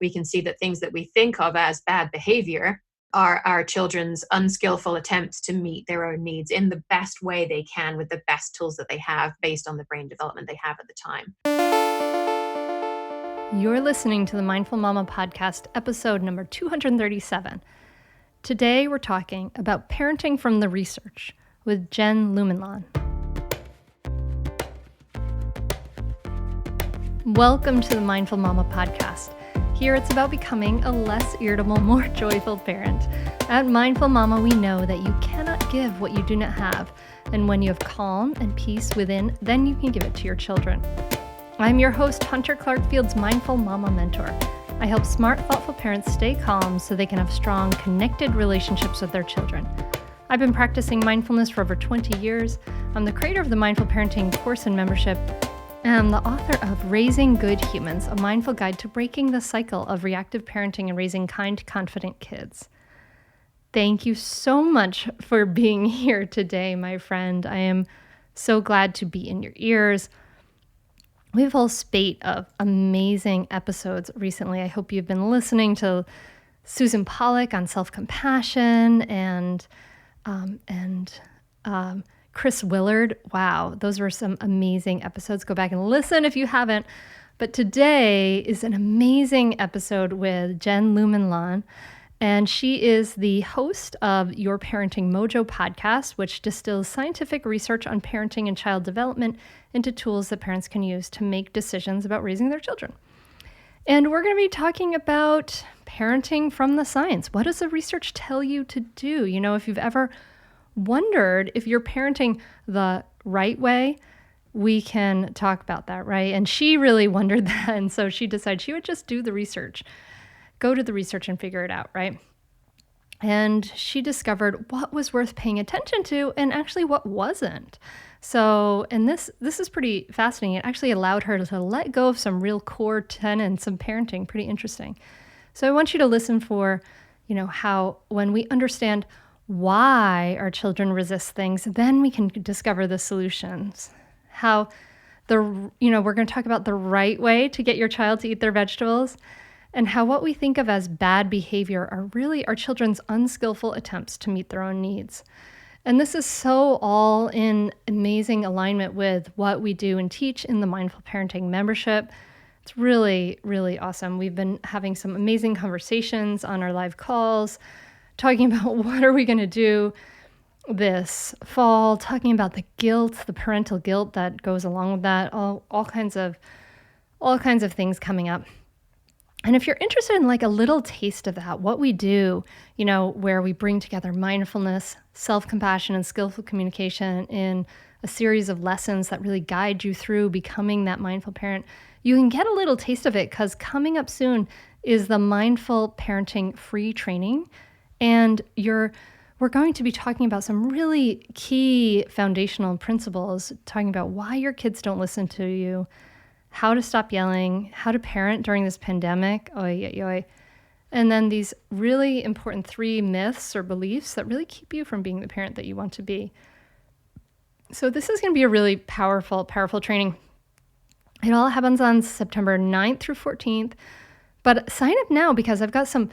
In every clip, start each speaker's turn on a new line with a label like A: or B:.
A: We can see that things that we think of as bad behavior are our children's unskillful attempts to meet their own needs in the best way they can with the best tools that they have based on the brain development they have at the time.
B: You're listening to the Mindful Mama podcast, episode number 237. Today we're talking about parenting from the research with Jen Lumanlan. Welcome to the Mindful Mama podcast. Here it's about becoming a less irritable, more joyful parent. At Mindful Mama, we know that you cannot give what you do not have. And when you have calm and peace within, then you can give it to your children. I'm your host, Hunter Clark-Field's Mindful Mama mentor. I help smart, thoughtful parents stay calm so they can have strong, connected relationships with their children. I've been practicing mindfulness for over 20 years. I'm the creator of the Mindful Parenting course and membership, and I'm the author of Raising Good Humans, a mindful guide to breaking the cycle of reactive parenting and raising kind, confident kids. Thank you so much for being here today, my friend. I am so glad to be in your ears. We have a whole spate of amazing episodes recently. I hope you've been listening to Susan Pollack on self-compassion and Chris Willard. Wow, those were some amazing episodes. Go back and listen if you haven't. But today is an amazing episode with Jen Lumanlan, and she is the host of Your Parenting Mojo podcast, which distills scientific research on parenting and child development into tools that parents can use to make decisions about raising their children. And we're going to be talking about parenting from the science. What does the research tell you to do? You know, if you've ever wondered if you're parenting the right way, we can talk about that, right? And she really wondered that. And so she decided she would just do the research, go to the research and figure it out, right? And she discovered what was worth paying attention to and actually what wasn't. So, and this is pretty fascinating. It actually allowed her to let go of some real core tenets of parenting. Pretty interesting. So I want you to listen for, how when we understand why our children resist things, then we can discover the solutions. How we're going to talk about the right way to get your child to eat their vegetables, and how what we think of as bad behavior are really our children's unskillful attempts to meet their own needs. And this is so all in amazing alignment with what we do and teach in the Mindful Parenting membership. It's really, really awesome. We've been having some amazing conversations on our live calls, talking about what are we going to do this fall, talking about the guilt, the parental guilt that goes along with that, all kinds of things coming up. And if you're interested in like a little taste of that, what we do, where we bring together mindfulness, self-compassion, and skillful communication in a series of lessons that really guide you through becoming that mindful parent, you can get a little taste of it because coming up soon is the Mindful Parenting free training. And we're going to be talking about some really key foundational principles, talking about why your kids don't listen to you, how to stop yelling, how to parent during this pandemic, and then these really important 3 myths or beliefs that really keep you from being the parent that you want to be. So this is going to be a really powerful training. It all happens on September 9th through 14th, but sign up now because I've got some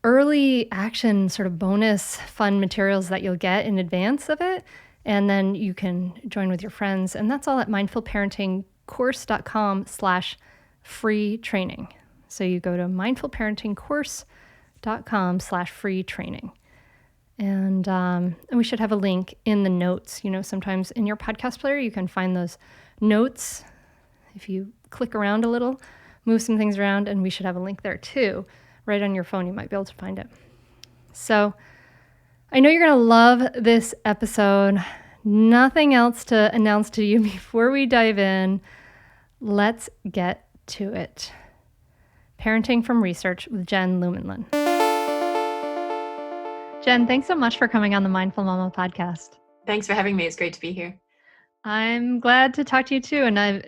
B: early action sort of bonus fun materials that you'll get in advance of it. And then you can join with your friends. And that's all at mindfulparentingcourse.com/free training. So you go to mindfulparentingcourse.com/free training. And we should have a link in the notes. Sometimes in your podcast player, you can find those notes. If you click around a little, move some things around, and we should have a link there too. Right on your phone, you might be able to find it. So I know you're going to love this episode. Nothing else to announce to you before we dive in. Let's get to it. Parenting from Research with Jen Lumanlan. Jen, thanks so much for coming on the Mindful Mama podcast.
A: Thanks for having me. It's great to be here.
B: I'm glad to talk to you too. And I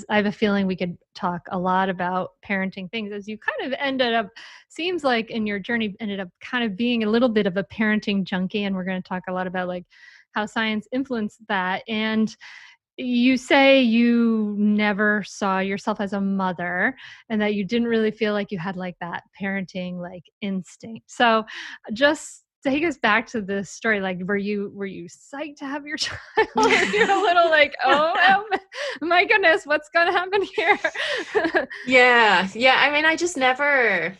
B: have a feeling we could talk a lot about parenting things, as you kind of ended up, seems like in your journey, ended up kind of being a little bit of a parenting junkie. And we're going to talk a lot about like how science influenced that. And you say you never saw yourself as a mother and that you didn't really feel like you had like that parenting like instinct. So just take us back to this story. Like, were you psyched to have your child? Were you a little like, oh my goodness, what's going to happen here?
A: Yeah. Yeah. I mean, I just never,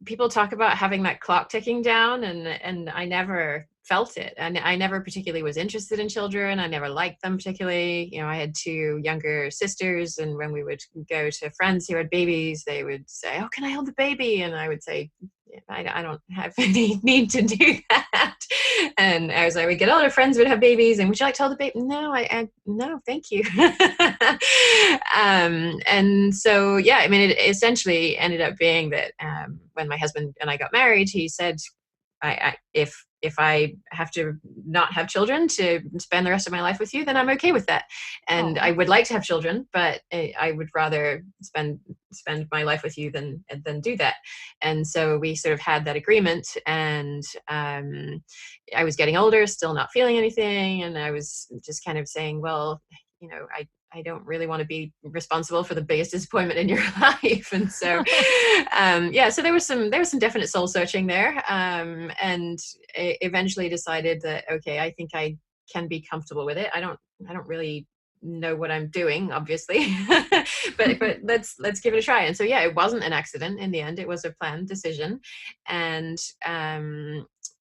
A: people talk about having that clock ticking down, and I never felt it. And I never particularly was interested in children. I never liked them particularly. You know, I had two younger sisters, and when we would go to friends who had babies, they would say, "Oh, can I hold the baby?" And I would say, I don't have any need to do that. And as I would get older, friends would have babies, and would you like to hold the baby? No, no, thank you. And so, yeah, I mean, it essentially ended up being that when my husband and I got married, he said, if I have to not have children to spend the rest of my life with you, then I'm okay with that. And
B: Oh.
A: I would like to have children, but I would rather spend my life with you than do that. And so we sort of had that agreement. And I was getting older, still not feeling anything, and I was just kind of saying, well, you know, I don't really want to be responsible for the biggest disappointment in your life. And so, yeah, so there was some definite soul searching there. And eventually decided that, okay, I think I can be comfortable with it. I don't really know what I'm doing, obviously, but let's give it a try. And so, yeah, it wasn't an accident in the end. It was a planned decision. And,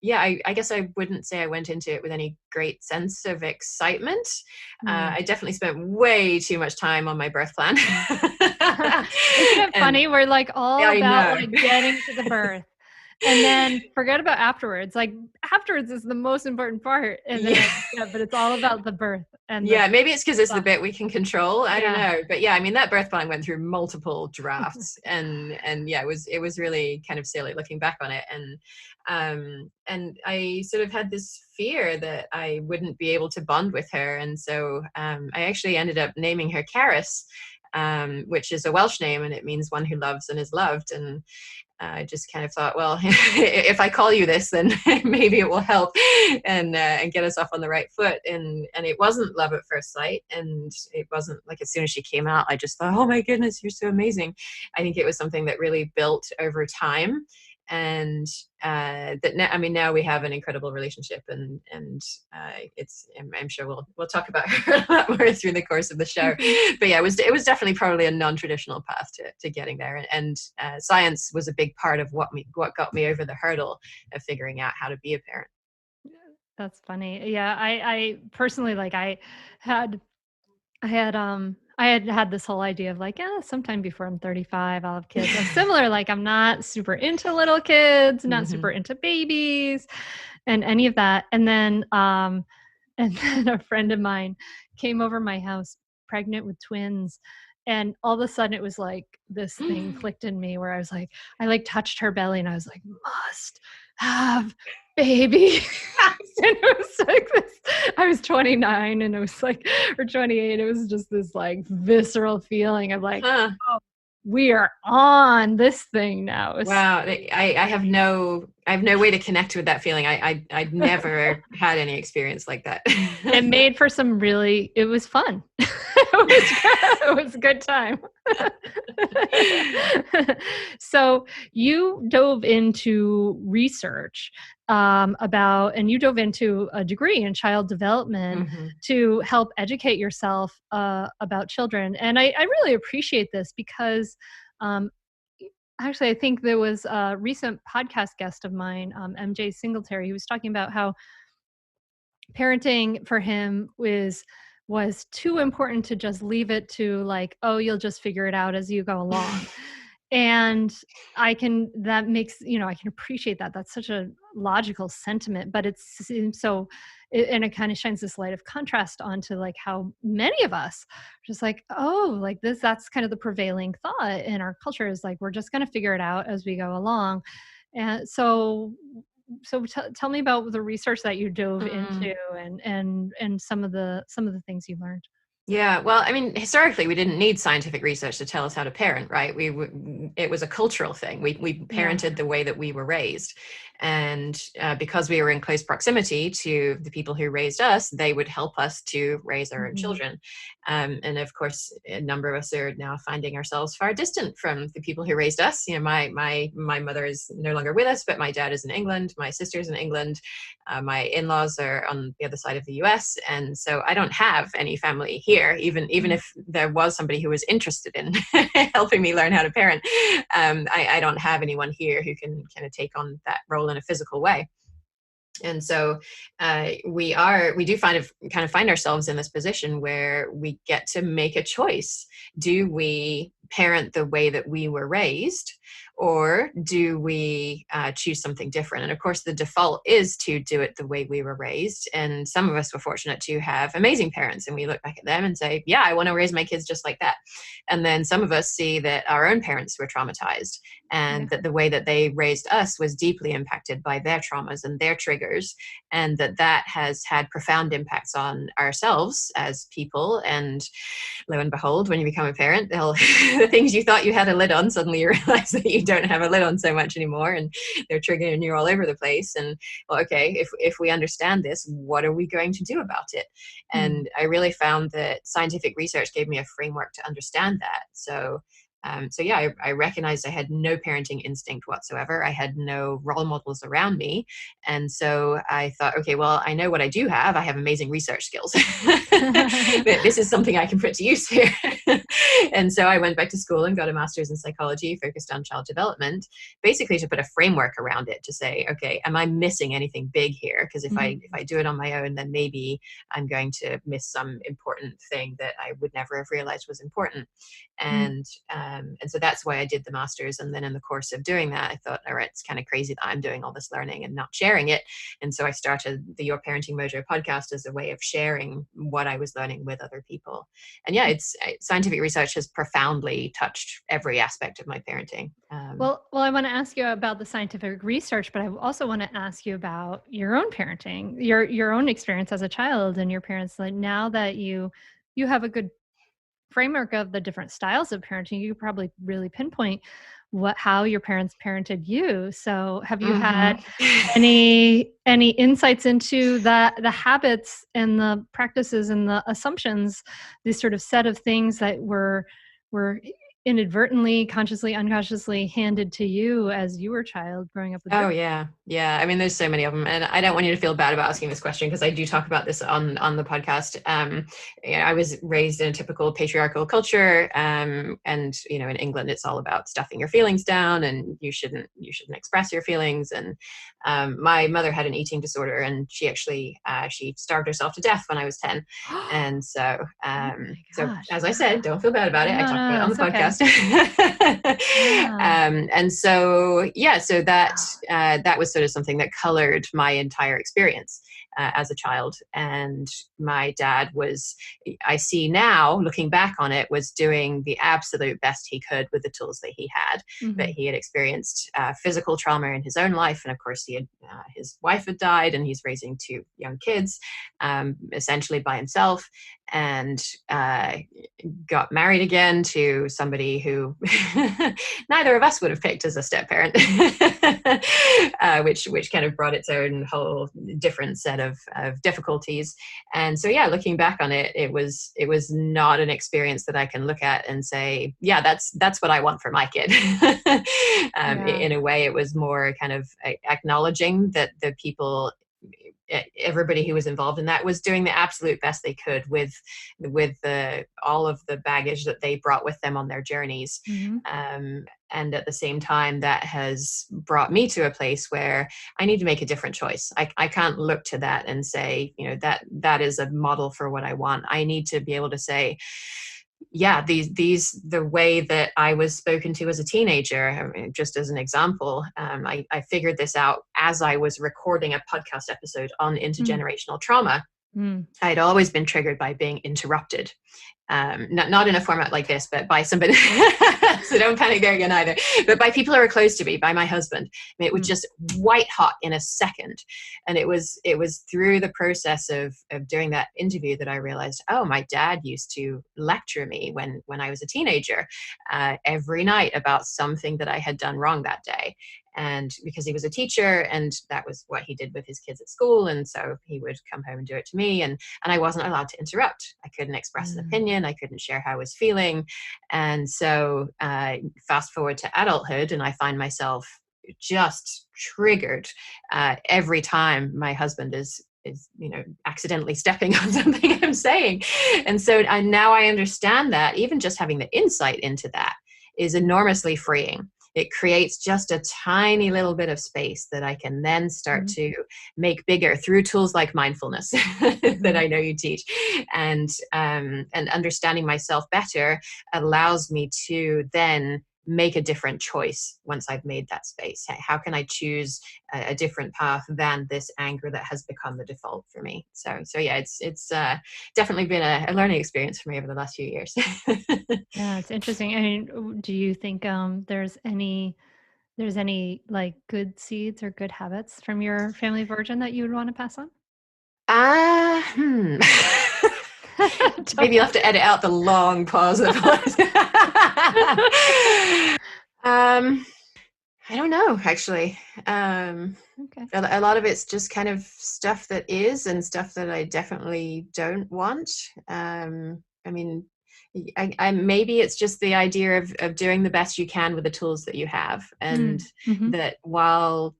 A: yeah, I guess I wouldn't say I went into it with any great sense of excitement.
B: Mm.
A: I definitely spent way too much time on my birth plan.
B: Isn't it
A: And
B: funny? We're like all
A: I
B: about
A: know.
B: like getting to the birth and then forget about afterwards. Like afterwards is the most important part. And
A: Yeah.
B: then, yeah, but it's all about the birth and the
A: Yeah, maybe it's because it's the
B: stuff.
A: bit we can control. I don't
B: Yeah.
A: know, but yeah, I mean that birth plan went through multiple drafts, and yeah, it was really kind of silly looking back on it. And I sort of had this fear that I wouldn't be able to bond with her, and so I actually ended up naming her Caris, which is a Welsh name, and it means one who loves and is loved. And I just kind of thought, well, if I call you this, then maybe it will help and get us off on the right foot. And it wasn't love at first sight, and it wasn't like as soon as she came out, I just thought, oh my goodness, you're so amazing. I think it was something that really built over time, and I mean, now we have an incredible relationship, and it's I'm sure we'll talk about her a lot more through the course of the show. But yeah, it was definitely probably a non-traditional path to getting there, and science was a big part of what got me over the hurdle of figuring out how to be a parent.
B: That's funny. Yeah, I personally like had I had this whole idea of like, yeah, sometime before I'm 35, I'll have kids. I'm similar, like I'm not super into little kids, not super
A: Hmm.
B: into babies and any of that. And then a friend of mine came over my house pregnant with twins. And all of a sudden it was like this thing clicked in me where I was like, I like touched her belly and I was like, must have baby. And it was like this. I was 29 and it was like, or 28. It was just this like visceral feeling of like,
A: Huh.
B: oh, we are on this thing now.
A: Wow. I have no way to connect with that feeling. I'd never had any experience like that.
B: It made for some really, it was fun. It was a good time. So you dove into research and you dove into a degree in child development
A: Hmm.
B: to help educate yourself about children. And I really appreciate this because um, actually, I think there was a recent podcast guest of mine, MJ Singletary, who was talking about how parenting for him was too important to just leave it to like, oh, you'll just figure it out as you go along. And that makes, I can appreciate that. That's such a logical sentiment, but it seems so, and it kind of shines this light of contrast onto like how many of us just like, oh, like that's kind of the prevailing thought in our culture is like, we're just going to figure it out as we go along. And so tell me about the research that you dove
A: Mm.
B: into and some of the things you learned.
A: Yeah, well, I mean, historically, we didn't need scientific research to tell us how to parent, right? It was a cultural thing. We parented the way that we were raised, and because we were in close proximity to the people who raised us, they would help us to raise our own children. And of course, a number of us are now finding ourselves far distant from the people who raised us. You know, my mother is no longer with us, but my dad is in England. My sister's in England. My in-laws are on the other side of the US, and so I don't have any family here. Even if there was somebody who was interested in helping me learn how to parent, I don't have anyone here who can kind of take on that role in a physical way. And so we do kind of find ourselves in this position where we get to make a choice. Do we parent the way that we were raised, or do we choose something different? And of course, the default is to do it the way we were raised. And some of us were fortunate to have amazing parents, and we look back at them and say, yeah, I want to raise my kids just like that. And then some of us see that our own parents were traumatized, and that the way that they raised us was deeply impacted by their traumas and their triggers, and that has had profound impacts on ourselves as people. And lo and behold, when you become a parent, the things you thought you had a lid on, suddenly you realize that you don't have a lid on so much anymore, and they're triggering you all over the place. And well, okay, if we understand this, what are we going to do about it? And I really found that scientific research gave me a framework to understand that. So yeah, I recognized I had no parenting instinct whatsoever. I had no role models around me. And so I thought, okay, well, I know what I do have. I have amazing research skills. This is something I can put to use here. And so I went back to school and got a master's in psychology focused on child development, basically to put a framework around it to say, okay, am I missing anything big here? Because if I do it on my own, then maybe I'm going to miss some important thing that I would never have realized was important. And so that's why I did the master's. And then in the course of doing that, I thought, all right, it's kind of crazy that I'm doing all this learning and not sharing it. And so I started the Your Parenting Mojo podcast as a way of sharing what I was learning with other people. And yeah, scientific research has profoundly touched every aspect of my parenting.
B: Well, I want to ask you about the scientific research, but I also want to ask you about your own parenting, your own experience as a child and your parents. Like, now that you have a good framework of the different styles of parenting, you probably really pinpoint how your parents parented you. So have you had any insights into the habits and the practices and the assumptions, this sort of set of things that were inadvertently, consciously, unconsciously handed to you as you were a child growing up with
A: Oh yeah. I mean, there's so many of them, and I don't want you to feel bad about asking this question, because I do talk about this on the podcast. I was raised in a typical patriarchal culture, and in England, it's all about stuffing your feelings down, and you shouldn't express your feelings. And my mother had an eating disorder, and she actually she starved herself to death when I was 10. And so so as I said, don't feel bad about it. I talked about it on the podcast. And so so that was sort of something that colored my entire experience as a child. And my dad I see now, looking back on it, was doing the absolute best he could with the tools that he had. But he had experienced physical trauma in his own life, and of course his wife had died, and he's raising 2 young kids essentially by himself, and got married again to somebody who neither of us would have picked as a step parent, which kind of brought its own whole different set of difficulties. And so looking back on it, it was not an experience that I can look at and say, yeah, that's what I want for my kid. In a way, it was more kind of acknowledging that the people, everybody who was involved in that, was doing the absolute best they could with all of the baggage that they brought with them on their journeys. And at the same time, that has brought me to a place where I need to make a different choice. I can't look to that and say, that is a model for what I want. I need to be able to say, yeah, the way that I was spoken to as a teenager, I mean, just as an example, I figured this out as I was recording a podcast episode on intergenerational trauma. I'd always been triggered by being interrupted. Not in a format like this, but by somebody So don't panic there again either. But by people who are close to me, by my husband, I mean, it was just white hot in a second. And it was through the process of doing that interview that I realized, oh, my dad used to lecture me when I was a teenager every night about something that I had done wrong that day. And because he was a teacher, and that was what he did with his kids at school, and so he would come home and do it to me, and I wasn't allowed to interrupt. I couldn't express an opinion. I couldn't share how I was feeling. And so fast forward to adulthood, and I find myself just triggered every time my husband is accidentally stepping on something I'm saying. And so now I understand that even just having the insight into that is enormously freeing. It creates just a tiny little bit of space that I can then start to make bigger through tools like mindfulness that I know you teach. And understanding myself better allows me to then make a different choice once I've made that space. How can I choose a different path than this anger that has become the default for me? So yeah, it's definitely been a learning experience for me over the last few years.
B: Yeah, it's interesting. I mean, do you think there's any like good seeds or good habits from your family of origin that you would want to pass on?
A: Maybe you'll have to edit out the long pause. I don't know, actually.
B: Okay.
A: A lot of it's just kind of stuff that is and stuff that I definitely don't want. I mean, maybe it's just the idea of doing the best you can with the tools that you have, and that while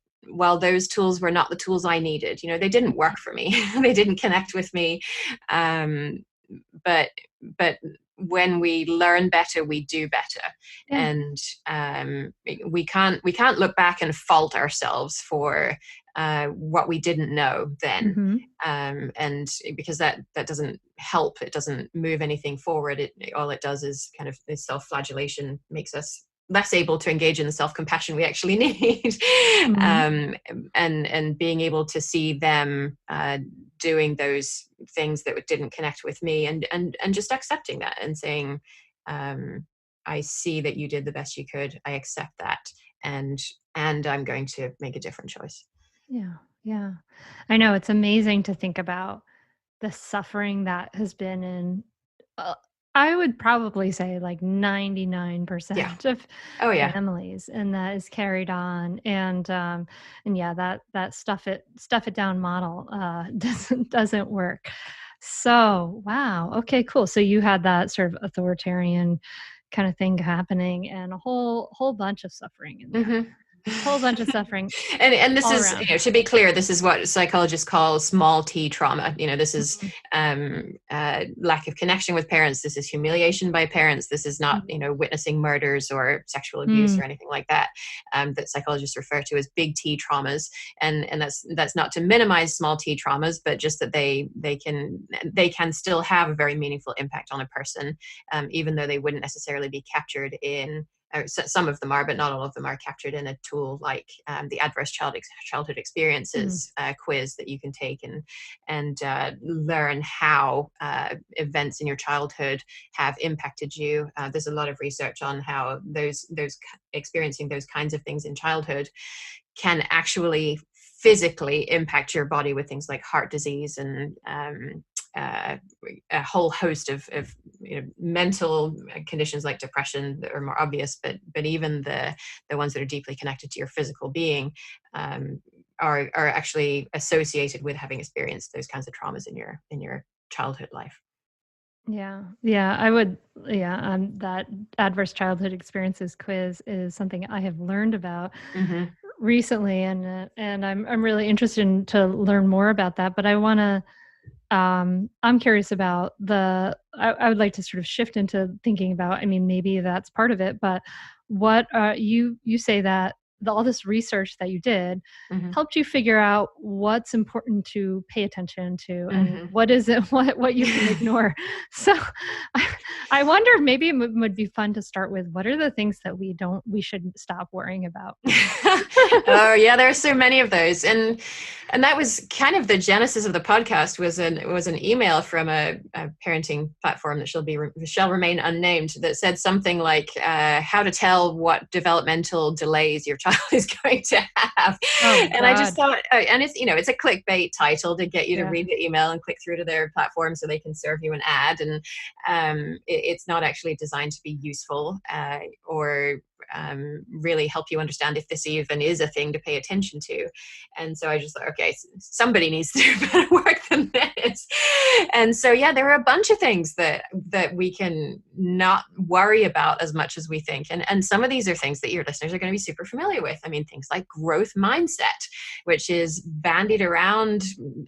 A: those tools were not the tools I needed, they didn't work for me. They didn't connect with me. But when we learn better, we do better.
B: Yeah.
A: And we can't look back and fault ourselves for what we didn't know then. And because that doesn't help, it doesn't move anything forward. All it does is kind of this self-flagellation makes us less able to engage in the self-compassion we actually need. And being able to see them doing those things that didn't connect with me, and just accepting that and saying, I see that you did the best you could. I accept that. And I'm going to make a different choice.
B: Yeah. Yeah. I know it's amazing to think about the suffering that has been in, I would probably say like 99% of
A: Oh yeah.
B: families, and that is carried on. And yeah, that stuff it down model doesn't work. So, wow. Okay, cool. So you had that sort of authoritarian kind of thing happening, and a whole bunch of suffering in there. Whole bunch of suffering.
A: And this
B: all
A: is,
B: around.
A: to be clear, this is what psychologists call small t trauma. This is lack of connection with parents. This is humiliation by parents. This is not, witnessing murders or sexual abuse or anything like that, that psychologists refer to as big T traumas. And that's not to minimize small t traumas, but just that they can still have a very meaningful impact on a person, even though they wouldn't necessarily be captured in, some of them are, but not all of them are captured in a tool like the Adverse Childhood Experiences quiz that you can take and learn how events in your childhood have impacted you. There's a lot of research on how those experiencing those kinds of things in childhood can actually physically impact your body with things like heart disease and a whole host of mental conditions like depression that are more obvious, but even the ones that are deeply connected to your physical being are actually associated with having experienced those kinds of traumas in your childhood life.
B: Yeah, I would. Yeah, that adverse childhood experiences quiz is something I have learned about recently, and I'm really interested to learn more about that. But I want to. I'm curious about I would like to sort of shift into thinking about, I mean, maybe that's part of it, but what you say that all this research that you did
A: Mm-hmm.
B: helped you figure out what's important to pay attention to and
A: Mm-hmm.
B: what is it, what you can ignore. So I wonder if maybe it would be fun to start with what are the things that we should stop worrying about.
A: Oh yeah, there are so many of those, and that was kind of the genesis of the podcast. Was an email from a parenting platform that shall remain unnamed, that said something like how to tell what developmental delays your child is going to have.
B: Oh
A: And I just
B: God.
A: thought, and it's a clickbait title to get you to
B: Yeah.
A: read the email and click through to their platform so they can serve you an ad, and it's not actually designed to be useful or really help you understand if this even is a thing to pay attention to. And so I just thought, okay, somebody needs to do better work than this. And so, yeah, there are a bunch of things that we can not worry about as much as we think. And some of these are things that your listeners are going to be super familiar with. I mean, things like growth mindset, which is bandied around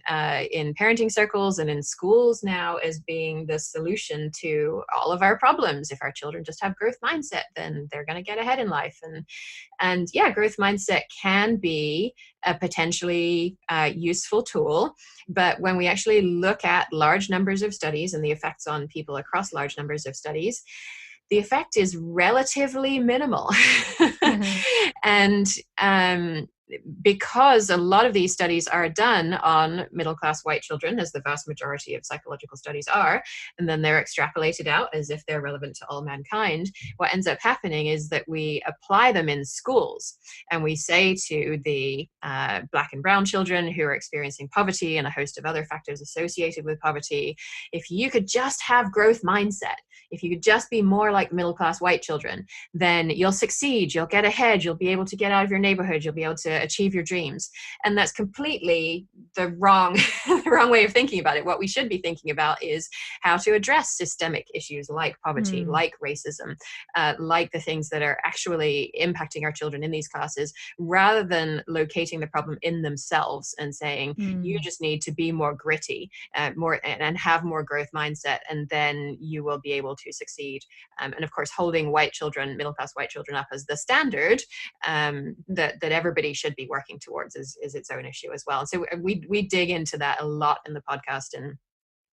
A: in parenting circles and in schools now as being the solution to all of our problems. If our children just have growth mindset, then they're going to get ahead in life. And yeah, growth mindset can be a potentially useful tool. But when we actually look at large numbers of studies and the effects on people across large numbers of studies, the effect is relatively minimal. Mm-hmm. And because a lot of these studies are done on middle-class white children, as the vast majority of psychological studies are, and then they're extrapolated out as if they're relevant to all mankind, what ends up happening is that we apply them in schools, and we say to the Black and brown children who are experiencing poverty and a host of other factors associated with poverty, if you could just have growth mindset, if you could just be more like middle-class white children, then you'll succeed, you'll get ahead, you'll be able to get out of your neighborhood, you'll be able to achieve your dreams. And that's completely the wrong way of thinking about it. What we should be thinking about is how to address systemic issues like poverty, like racism, like the things that are actually impacting our children in these classes, rather than locating the problem in themselves and saying, you just need to be more gritty, more and have more growth mindset, and then you will be able to succeed. And of course, holding white children, middle-class white children, up as the standard that everybody should be working towards is its own issue as well. And so we dig into that a lot in the podcast, and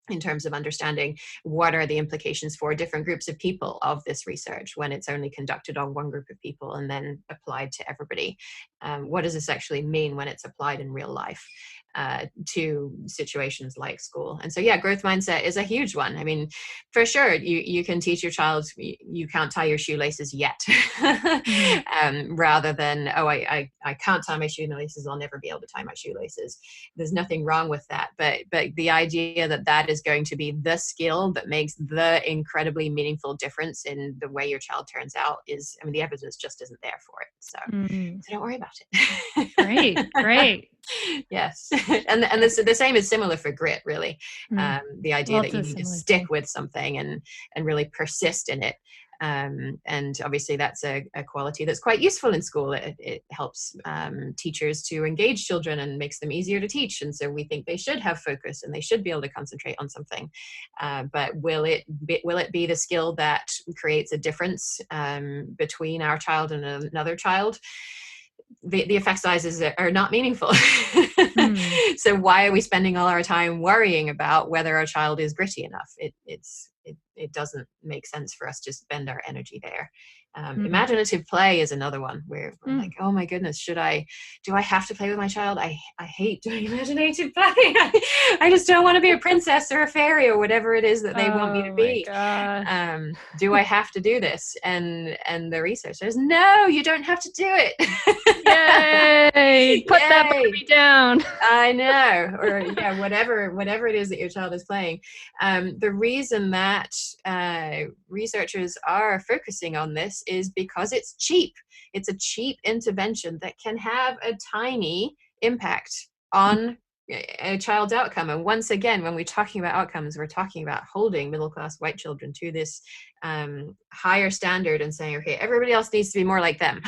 A: in terms of understanding what are the implications for different groups of people of this research when it's only conducted on one group of people and then applied to everybody. What does this actually mean when it's applied in real life to situations like school? And so, yeah, growth mindset is a huge one. I mean, for sure, you can teach your child you can't tie your shoelaces yet, rather than, oh, I can't tie my shoelaces, I'll never be able to tie my shoelaces. There's nothing wrong with that. But the idea that is going to be the skill that makes the incredibly meaningful difference in the way your child turns out is, I mean, the evidence just isn't there for it. So don't worry about
B: it. Great.
A: Yes. And the same is similar for grit, really. The idea that you need to stick with something and really persist in it. And obviously that's a quality that's quite useful in school. It helps teachers to engage children and makes them easier to teach. And so we think they should have focus and they should be able to concentrate on something. But will it be the skill that creates a difference between our child and another child? The effect sizes are not meaningful. So why are we spending all our time worrying about whether our child is gritty enough? It doesn't make sense for us to spend our energy there. Imaginative play is another one where we're like, oh my goodness, do I have to play with my child? I hate doing imaginative play. I just don't want to be a princess or a fairy or whatever it is that they want me to be. Do I have to do this? And the research says, no, you don't have to do it.
B: Yay! Put that Barbie down.
A: I know. Or yeah, whatever it is that your child is playing. The reason that researchers are focusing on this is because it's cheap. It's a cheap intervention that can have a tiny impact on a child's outcome. And once again, when we're talking about outcomes, we're talking about holding middle-class white children to this higher standard and saying, okay, everybody else needs to be more like them.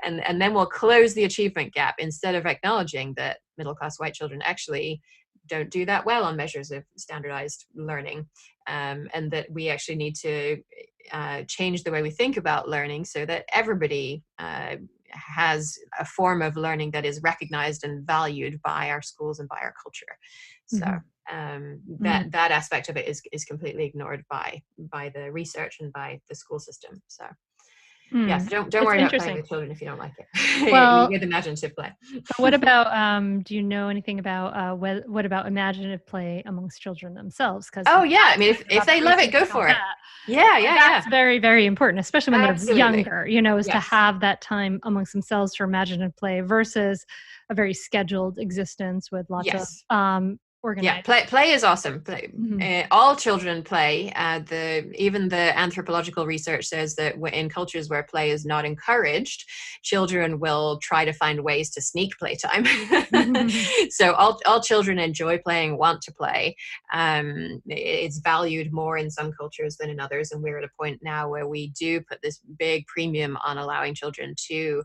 A: And then we'll close the achievement gap, instead of acknowledging that middle-class white children actually don't do that well on measures of standardized learning, and that we actually need to change the way we think about learning so that everybody has a form of learning that is recognized and valued by our schools and by our culture. So that aspect of it is completely ignored by the research and by the school system. So yeah, so don't worry about playing with children if you don't like it.
B: Well,
A: with imaginative play.
B: But what about, do you know anything about, what about imaginative play amongst children themselves? Because
A: I mean, if they love it, go for it.
B: That's very, very important, especially when they're younger, is to
A: Yes.
B: have that time amongst themselves for imaginative play versus a very scheduled existence with lots of organized.
A: Yeah, play is awesome. All children play. Even the anthropological research says that in cultures where play is not encouraged, children will try to find ways to sneak playtime. So all children enjoy playing, want to play. It's valued more in some cultures than in others, and we're at a point now where we do put this big premium on allowing children to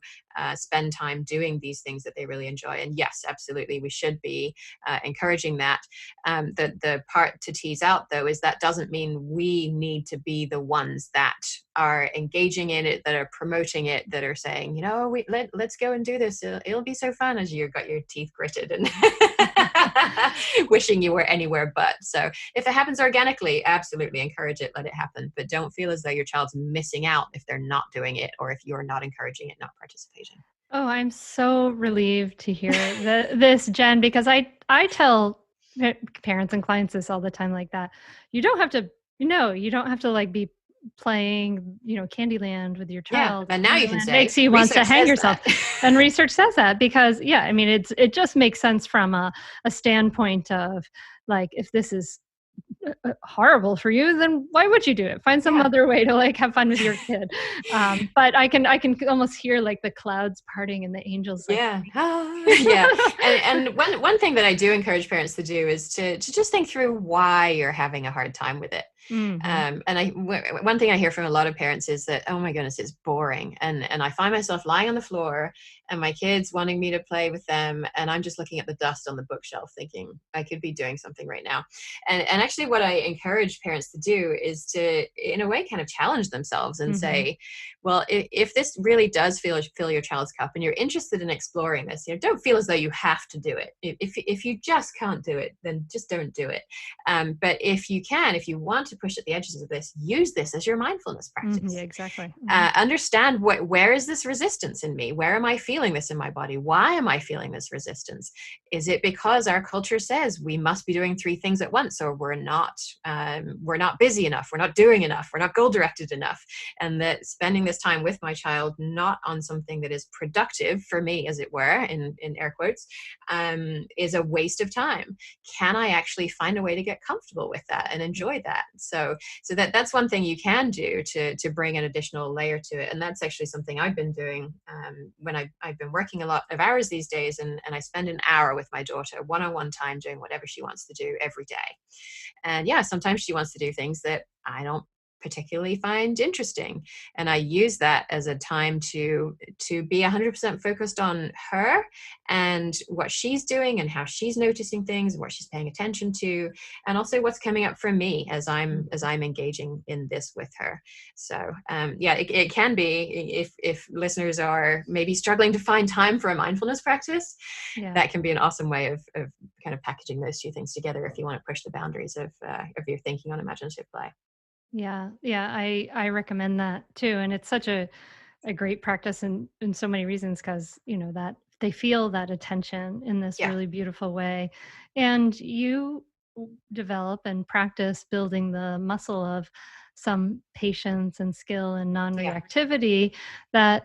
A: spend time doing these things that they really enjoy. And yes, absolutely, we should be encouraging that. The part to tease out, though, is that doesn't mean we need to be the ones that are engaging in it, that are promoting it, that are saying, let's go and do this. It'll be so fun, as you've got your teeth gritted and wishing you were anywhere but. So if it happens organically, absolutely encourage it, let it happen. But don't feel as though your child's missing out if they're not doing it, or if you're not encouraging it, not participating.
B: Oh, I'm so relieved to hear this, Jen, because I tell parents and clients this all the time, like that. You don't have to, you don't have to like be playing, Candyland with your child.
A: Yeah, and now you can say
B: makes you want to hang yourself. And research says that because, I mean, it just makes sense from a standpoint of like, if this is horrible for you, then why would you do it? Find some other way to like have fun with your kid. But I can almost hear like the clouds parting and the angels. Like,
A: And one thing that I do encourage parents to do is to just think through why you're having a hard time with it. And one thing I hear from a lot of parents is that, oh my goodness, it's boring. And I find myself lying on the floor and my kids wanting me to play with them. And I'm just looking at the dust on the bookshelf thinking I could be doing something right now. And actually what I encourage parents to do is to, in a way, kind of challenge themselves and say, well, if this really does fill your child's cup and you're interested in exploring this, don't feel as though you have to do it. If you just can't do it, then just don't do it. But if you can, if you want to push at the edges of this, use this as your mindfulness practice.
B: Yeah, exactly.
A: Understand where is this resistance in me? Where am I feeling this in my body? Why am I feeling this resistance? Is it because our culture says we must be doing 3 things at once, or we're not busy enough, we're not doing enough, we're not goal directed enough, and that spending this time with my child not on something that is productive for me, as it were, in air quotes, is a waste of time? Can I actually find a way to get comfortable with that and enjoy that? So that's one thing you can do to bring an additional layer to it. And that's actually something I've been doing when I've been working a lot of hours these days, and I spend an hour with my daughter one-on-one time doing whatever she wants to do every day. And sometimes she wants to do things that I don't particularly find interesting, and I use that as a time to be 100% focused on her and what she's doing and how she's noticing things and what she's paying attention to, and also what's coming up for me as I'm engaging in this with her. So it can be, if listeners are maybe struggling to find time for a mindfulness practice, that can be an awesome way of kind of packaging those 2 things together if you want to push the boundaries of your thinking on imaginative play.
B: Yeah, I recommend that too. And it's such a great practice in so many reasons, because, that they feel that attention in this really beautiful way. And you develop and practice building the muscle of some patience and skill and non-reactivity,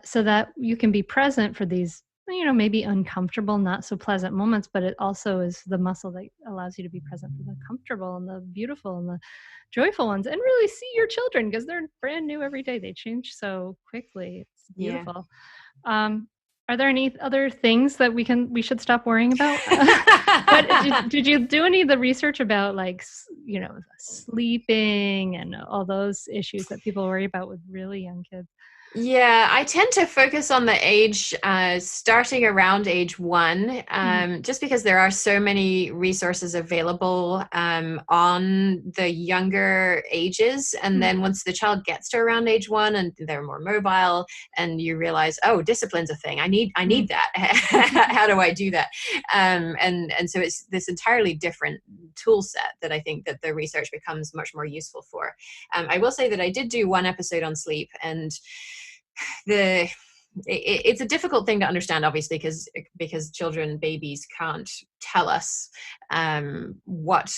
B: so that you can be present for these, maybe uncomfortable, not so pleasant moments, but it also is the muscle that allows you to be present for the comfortable and the beautiful and the joyful ones, and really see your children, because they're brand new every day. They change so quickly. It's beautiful. Are there any other things that we should stop worrying about? Did you do any of the research about, like, sleeping and all those issues that people worry about with really young kids?
A: Yeah, I tend to focus on the age starting around age 1, just because there are so many resources available on the younger ages. And then once the child gets to around age 1 and they're more mobile, and you realize, oh, discipline's a thing. I need that. How do I do that? And so it's this entirely different tool set that I think that the research becomes much more useful for. I will say that I did do one episode on sleep, and it's a difficult thing to understand, obviously, because children, babies, can't tell us what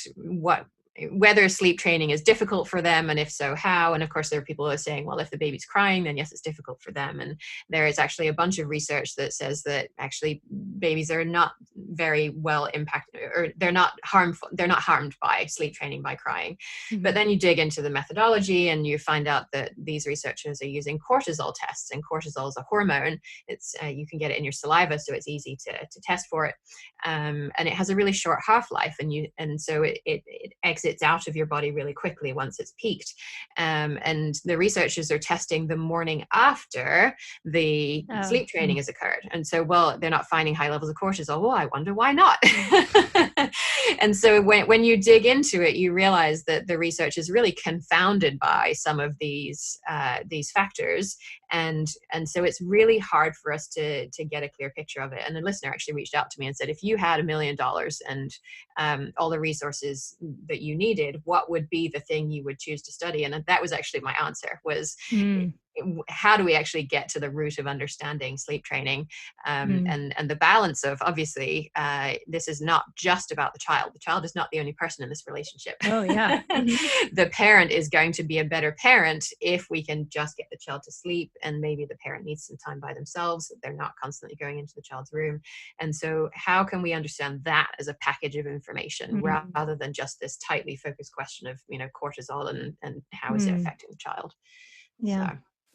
A: whether sleep training is difficult for them, and if so, how. And of course, there are people who are saying, well, if the baby's crying, then yes, it's difficult for them. And there is actually a bunch of research that says that actually babies are not very well impacted, or they're not harmed by sleep training by crying. But then you dig into the methodology and you find out that these researchers are using cortisol tests, and cortisol is a hormone. It's you can get it in your saliva, so it's easy to test for it. And it has a really short half-life, and so it exits out of your body really quickly once it's peaked. And the researchers are testing the morning after the sleep training has occurred. And so, well, they're not finding high levels of cortisol. Well, I wonder why not. And so when you dig into it, you realize that the research is really confounded by some of these factors. And so it's really hard for us to get a clear picture of it. And the listener actually reached out to me and said, if you had $1 million and all the resources that you needed, what would be the thing you would choose to study? And that was actually my answer, was how do we actually get to the root of understanding sleep training? And the balance of, obviously, this is not just about the child. The child is not the only person in this relationship.
B: Oh, yeah.
A: The parent is going to be a better parent if we can just get the child to sleep, and maybe the parent needs some time by themselves. They're not constantly going into the child's room. And so how can we understand that as a package of information rather than just this tightly focused question of, cortisol and how is it affecting the child?
B: Yeah.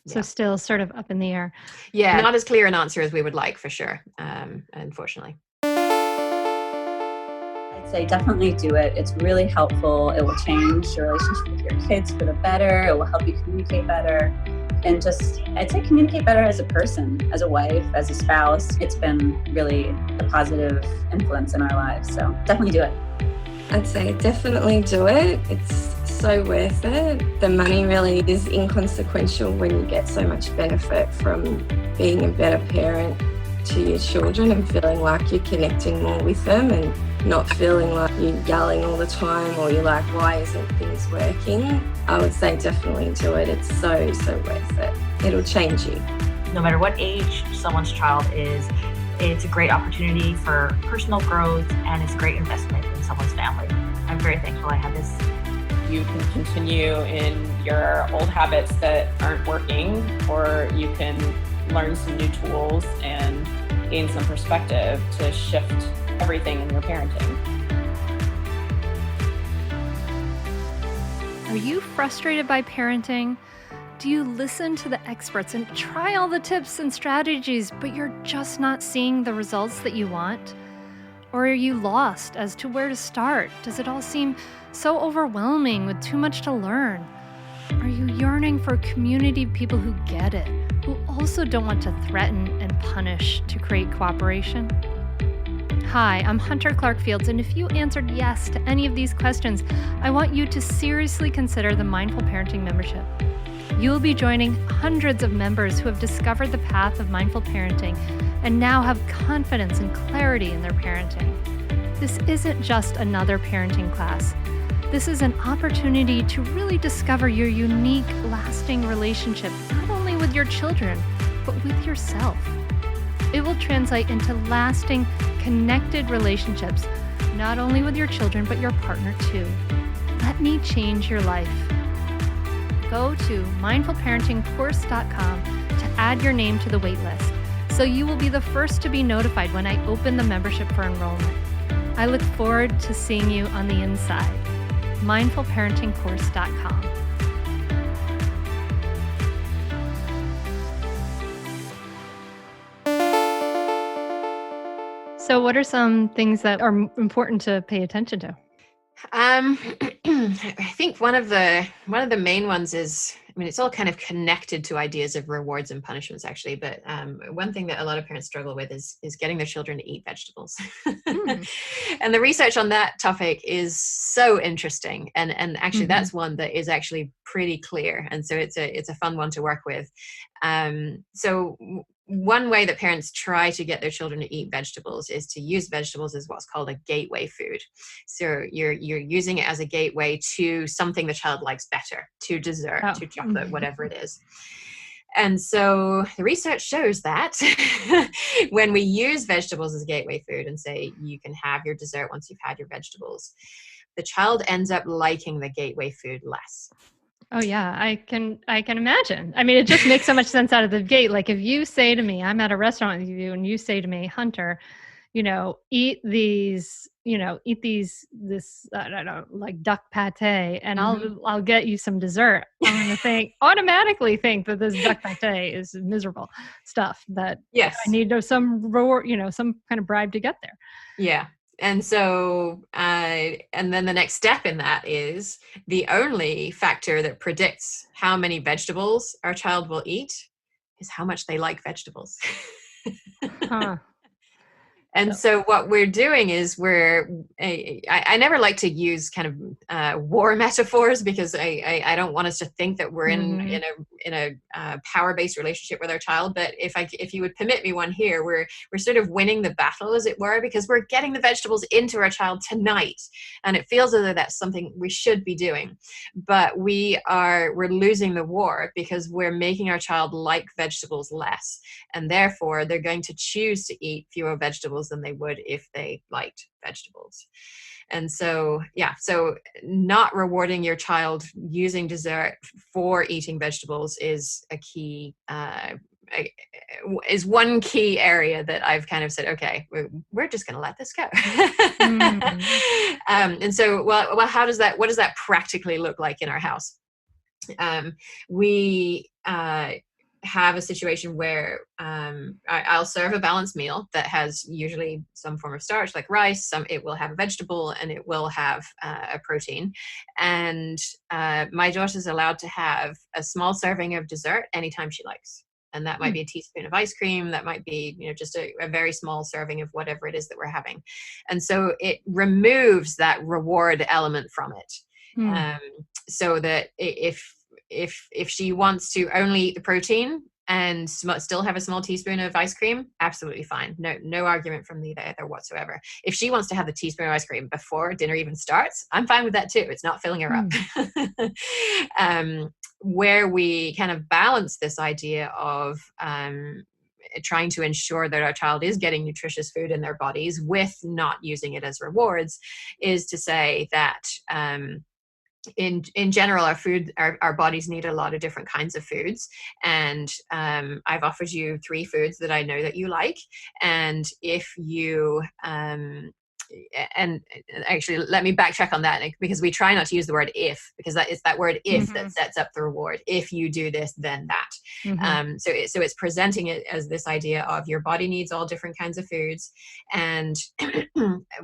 B: So still sort of up in the air.
A: Yeah, not as clear an answer as we would like, for sure, unfortunately.
C: I'd say definitely do it. It's really helpful. It will change your relationship with your kids for the better. It will help you communicate better. And just, I'd say, communicate better as a person, as a wife, as a spouse. It's been really a positive influence in our lives. So definitely do it.
D: I'd say definitely do it. It's so worth it. The money really is inconsequential when you get so much benefit from being a better parent to your children and feeling like you're connecting more with them and not feeling like you're yelling all the time or you're like, why isn't things working? I would say definitely do it. It's so worth it. It'll change you.
E: No matter what age someone's child is, it's a great opportunity for personal growth, and it's a great investment in someone's family. I'm very thankful I had this.
F: You can continue in your old habits that aren't working, or you can learn some new tools and gain some perspective to shift everything in your parenting.
B: Are you frustrated by parenting? Do you listen to the experts and try all the tips and strategies, but you're just not seeing the results that you want? Or are you lost as to where to start? Does it all seem so overwhelming with too much to learn? Are you yearning for a community of people who get it, who also don't want to threaten and punish to create cooperation? Hi, I'm Hunter Clark-Fields, and if you answered yes to any of these questions, I want you to seriously consider the Mindful Parenting membership. You'll be joining hundreds of members who have discovered the path of mindful parenting and now have confidence and clarity in their parenting. This isn't just another parenting class. This is an opportunity to really discover your unique, lasting relationship, not only with your children, but with yourself. It will translate into lasting, connected relationships, not only with your children, but your partner too. Let me change your life. Go to mindfulparentingcourse.com to add your name to the waitlist, so you will be the first to be notified when I open the membership for enrollment. I look forward to seeing you on the inside. mindfulparentingcourse.com. So what are some things that are important to pay attention to?
A: I think one of the main ones is I mean, it's all kind of connected to ideas of rewards and punishments, actually. But one thing that a lot of parents struggle with is getting their children to eat vegetables. And the research on that topic is so interesting. And actually, that's one that is actually pretty clear. And so it's a fun one to work with. So one way that parents try to get their children to eat vegetables is to use vegetables as what's called a gateway food. So you're using it as a gateway to something the child likes better, to dessert, to chocolate, whatever it is. And so the research shows that when we use vegetables as a gateway food and say you can have your dessert once you've had your vegetables, the child ends up liking the gateway food less.
B: Oh yeah, I can imagine. I mean, it just makes so much sense out of the gate. Like if you say to me, I'm at a restaurant with you and you say to me, Hunter, eat this, I don't know, like duck pate, and I'll get you some dessert. I'm going to automatically think that this duck pate is miserable stuff that I need some reward, some kind of bribe to get there.
A: Yeah. And so, and then the next step in that is the only factor that predicts how many vegetables our child will eat is how much they like vegetables. And so what we're doing is I never like to use kind of war metaphors, because I don't want us to think that we're in a power-based relationship with our child. But if you would permit me one here, we're sort of winning the battle, as it were, because we're getting the vegetables into our child tonight, and it feels as though that's something we should be doing. But we're losing the war because we're making our child like vegetables less, and therefore they're going to choose to eat fewer vegetables than they would if they liked vegetables. And so, so not rewarding your child using dessert for eating vegetables is a key, is one key area that I've kind of said, okay, we're just going to let this go. And so, well, what does that practically look like in our house? We have a situation where I'll serve a balanced meal that has usually some form of starch, like rice. It will have a vegetable, and it will have a protein. And my daughter's allowed to have a small serving of dessert anytime she likes. And that might be a teaspoon of ice cream. That might be, just a very small serving of whatever it is that we're having. And so it removes that reward element from it. So that if she wants to only eat the protein and still have a small teaspoon of ice cream, absolutely fine. No argument from me there whatsoever. If she wants to have the teaspoon of ice cream before dinner even starts, I'm fine with that too. It's not filling her up. Where we kind of balance this idea of trying to ensure that our child is getting nutritious food in their bodies with not using it as rewards is to say that in general, our bodies need a lot of different kinds of foods. And I've offered you 3 foods that I know that you like. And if you, and actually let me backtrack on that, because we try not to use the word if, because it's that word if that sets up the reward. If you do this, then that. So it's presenting it as this idea of your body needs all different kinds of foods. And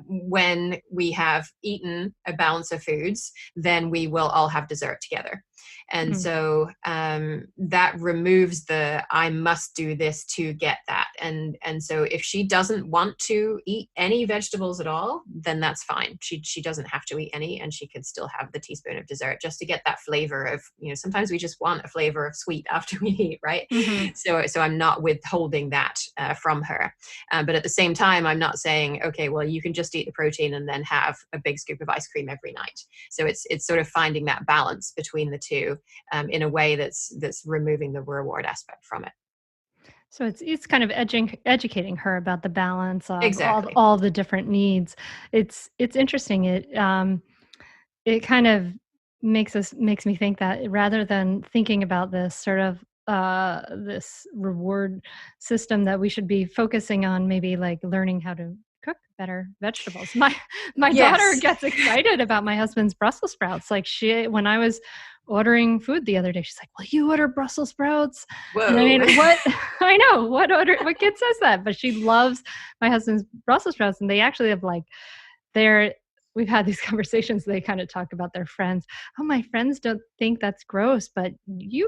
A: when we have eaten a balance of foods, then we will all have dessert together. And so that removes the I must do this to get that. And so if she doesn't want to eat any vegetables at all, then that's fine. She doesn't have to eat any, and she could still have the teaspoon of dessert just to get that flavor of, sometimes we just want a flavor of sweet after we eat, right? So I'm not withholding that from her. But at the same time, I'm not saying, okay, well, you can just eat the protein and then have a big scoop of ice cream every night. So it's sort of finding that balance between the two. In a way that's removing the reward aspect from it.
B: So it's kind of educating her about the balance of all the different needs. It's interesting. It kind of makes me think that rather than thinking about this sort of this reward system, that we should be focusing on maybe like learning how to cook better vegetables. My daughter gets excited about my husband's Brussels sprouts. Like when I was ordering food the other day, she's like, "Will you order Brussels sprouts?"
A: Whoa.
B: And I mean, what I know, what kid says that? But she loves my husband's Brussels sprouts, and they actually have they're we've had these conversations. They kind of talk about their friends. Oh, my friends don't think that's gross, but you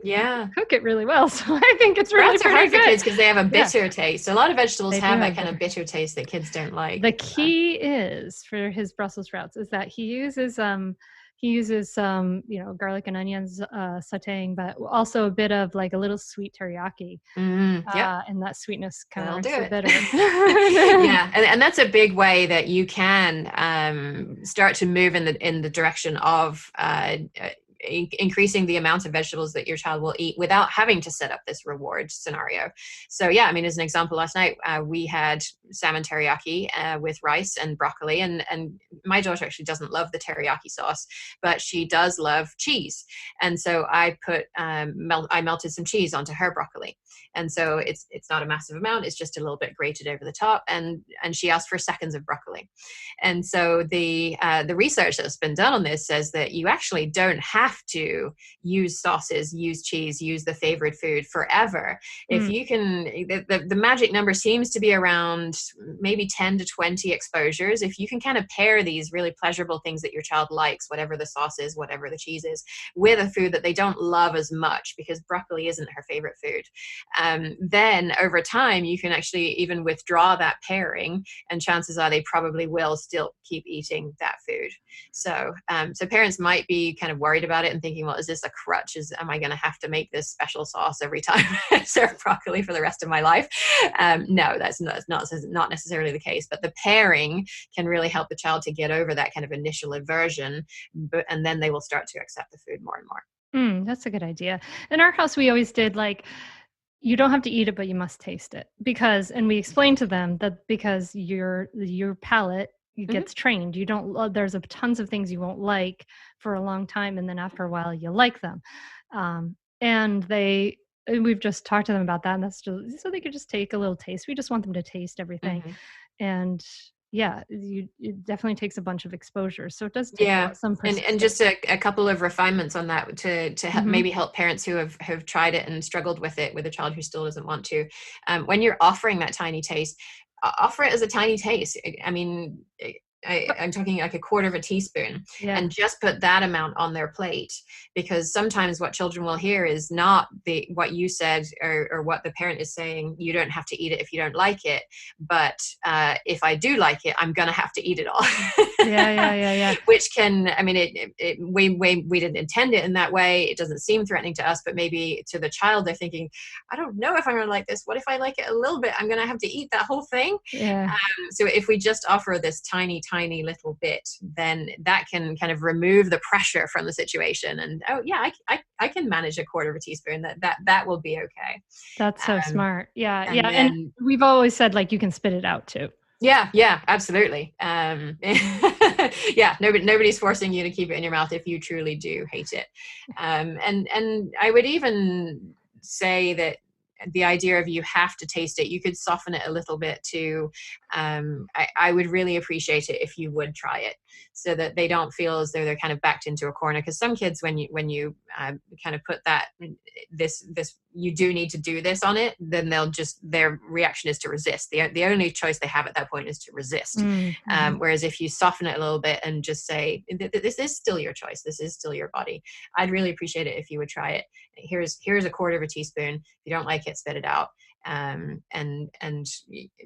B: cook it really well. So I think it's really
A: Sprouts are hard
B: pretty
A: for
B: good.
A: kids because they have a bitter taste. A lot of vegetables
B: They
A: have
B: do
A: that
B: have
A: kind of bitter taste that kids don't like.
B: The key is for his Brussels sprouts is that he uses some, garlic and onions sauteing, but also a bit of like a little sweet teriyaki. And that sweetness kind of makes it bitter.
A: Yeah, and that's a big way that you can start to move in the direction of increasing the amount of vegetables that your child will eat without having to set up this reward scenario. So yeah, I mean, as an example, last night we had salmon teriyaki with rice and broccoli, and my daughter actually doesn't love the teriyaki sauce, but she does love cheese, and so I put I melted some cheese onto her broccoli, and so it's not a massive amount, it's just a little bit grated over the top, and she asked for seconds of broccoli. And so the research that's been done on this says that you actually don't have to use sauces, use cheese, use the favorite food forever. If you can, the magic number seems to be around maybe 10 to 20 exposures. If you can kind of pair these really pleasurable things that your child likes, whatever the sauce is, whatever the cheese is, with a food that they don't love as much, because broccoli isn't her favorite food, then over time you can actually even withdraw that pairing, and chances are they probably will still keep eating that food. So parents might be kind of worried about it and thinking, well, is this a crutch? Am I going to have to make this special sauce every time I serve broccoli for the rest of my life? No, that's not necessarily the case. But the pairing can really help the child to get over that kind of initial aversion, and then they will start to accept the food more and more.
B: That's a good idea. In our house, we always did like, you don't have to eat it, but you must taste it, and we explained to them that because your palate gets trained, you don't, there's tons of things you won't like for a long time, and then after a while you like them. And we've just talked to them about that, and that's just so they could just take a little taste. We just want them to taste everything. And yeah, it definitely takes a bunch of exposure. So it does take some persistence.
A: And just a couple of refinements on that to help, maybe help parents who have tried it and struggled with it with a child who still doesn't want to. When you're offering that tiny taste, offer it as a tiny taste. I mean, I'm talking like a quarter of a teaspoon, and just put that amount on their plate, because sometimes what children will hear is not what you said or what the parent is saying. You don't have to eat it if you don't like it, but if I do like it, I'm gonna have to eat it all. Yeah. Which can, I mean, we didn't intend it in that way. It doesn't seem threatening to us, but maybe to the child, they're thinking, I don't know if I'm gonna like this. What if I like it a little bit? I'm gonna have to eat that whole thing. So if we just offer this tiny little bit, then that can kind of remove the pressure from the situation. And I can manage a quarter of a teaspoon. That will be okay.
B: That's so smart. And we've always said, like, you can spit it out too.
A: Yeah, absolutely. Nobody's forcing you to keep it in your mouth if you truly do hate it. And I would even say that the idea of you have to taste it, you could soften it a little bit to, I would really appreciate it if you would try it, so that they don't feel as though they're kind of backed into a corner. Because some kids, when you kind of put that, this you do need to do this on it, then their reaction is to resist. The only choice they have at that point is to resist. Whereas if you soften it a little bit and just say, this is still your choice, this is still your body, I'd really appreciate it if you would try it. Here's a quarter of a teaspoon. If you don't like it, spit it out. And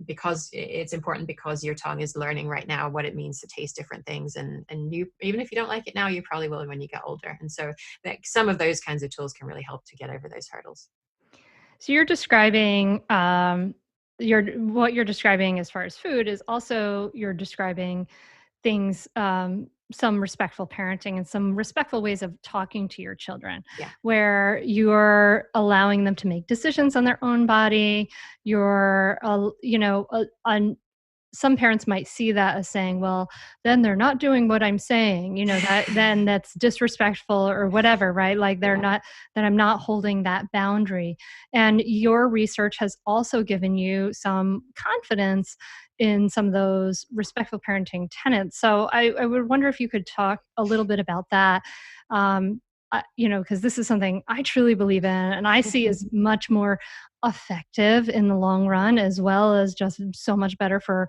A: because it's important, because your tongue is learning right now what it means to taste different things, and you, even if you don't like it now, you probably will when you get older. And so some of those kinds of tools can really help to get over those hurdles.
B: So you're describing what you're describing as far as food is also, you're describing things, some respectful parenting and some respectful ways of talking to your children, where you're allowing them to make decisions on their own body. You're, some parents might see that as saying, well, then they're not doing what I'm saying, that then that's disrespectful or whatever, right? Like they're not, that I'm not holding that boundary. And your research has also given you some confidence in some of those respectful parenting tenets. So I would wonder if you could talk a little bit about that, because this is something I truly believe in, and I see as much more effective in the long run, as well as just so much better for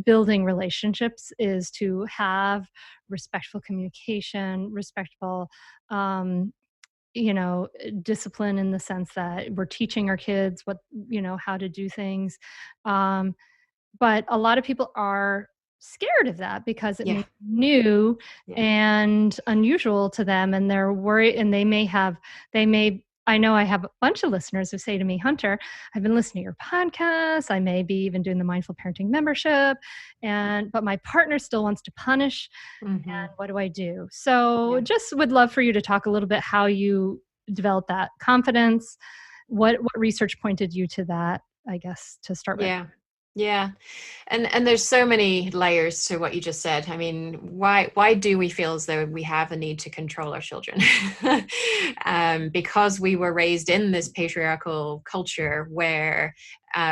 B: building relationships is to have respectful communication, respectful, discipline, in the sense that we're teaching our kids how to do things. Um, but a lot of people are scared of that because it may
A: Yeah.
B: be new
A: Yeah.
B: and unusual to them, and they're worried, and I know I have a bunch of listeners who say to me, Hunter, I've been listening to your podcast. I may be even doing the Mindful Parenting membership, but my partner still wants to punish.
A: Mm-hmm.
B: And what do I do? So
A: Yeah.
B: just would love for you to talk a little bit how you develop that confidence. What research pointed you to that, I guess, to start with?
A: Yeah. Yeah. And there's so many layers to what you just said. I mean, why do we feel as though we have a need to control our children? Because we were raised in this patriarchal culture where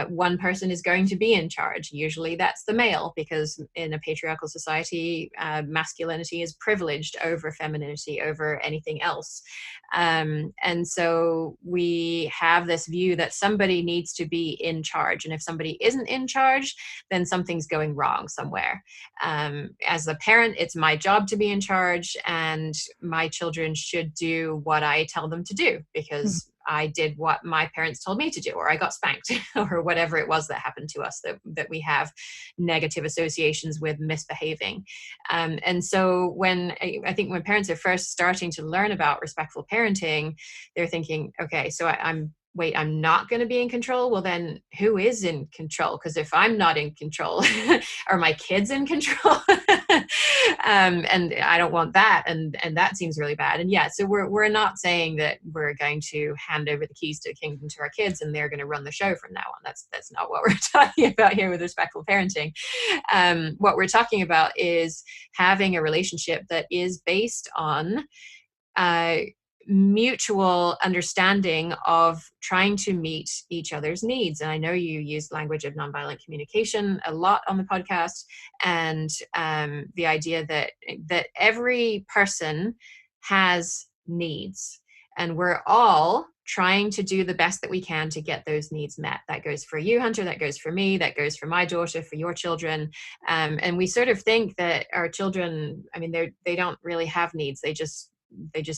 A: one person is going to be in charge. Usually that's the male, because in a patriarchal society, masculinity is privileged over femininity, over anything else. And so we have this view that somebody needs to be in charge. And if somebody isn't in charge, then something's going wrong somewhere. As a parent, it's my job to be in charge, and my children should do what I tell them to do, because I did what my parents told me to do, or I got spanked, or whatever it was that happened to us that we have negative associations with misbehaving. And so I think when parents are first starting to learn about respectful parenting, they're thinking, okay, so I'm not going to be in control. Well, then who is in control? Because if I'm not in control, are my kids in control? And I don't want that. And that seems really bad. And yeah, so we're not saying that we're going to hand over the keys to the kingdom to our kids and they're going to run the show from now on. That's not what we're talking about here with respectful parenting. What we're talking about is having a relationship that is based on mutual understanding of trying to meet each other's needs. And I know you use language of nonviolent communication a lot on the podcast, and the idea that every person has needs, and we're all trying to do the best that we can to get those needs met. That goes for you, Hunter, that goes for me, that goes for my daughter, for your children. And we sort of think that our children, I mean, they don't really have needs. They just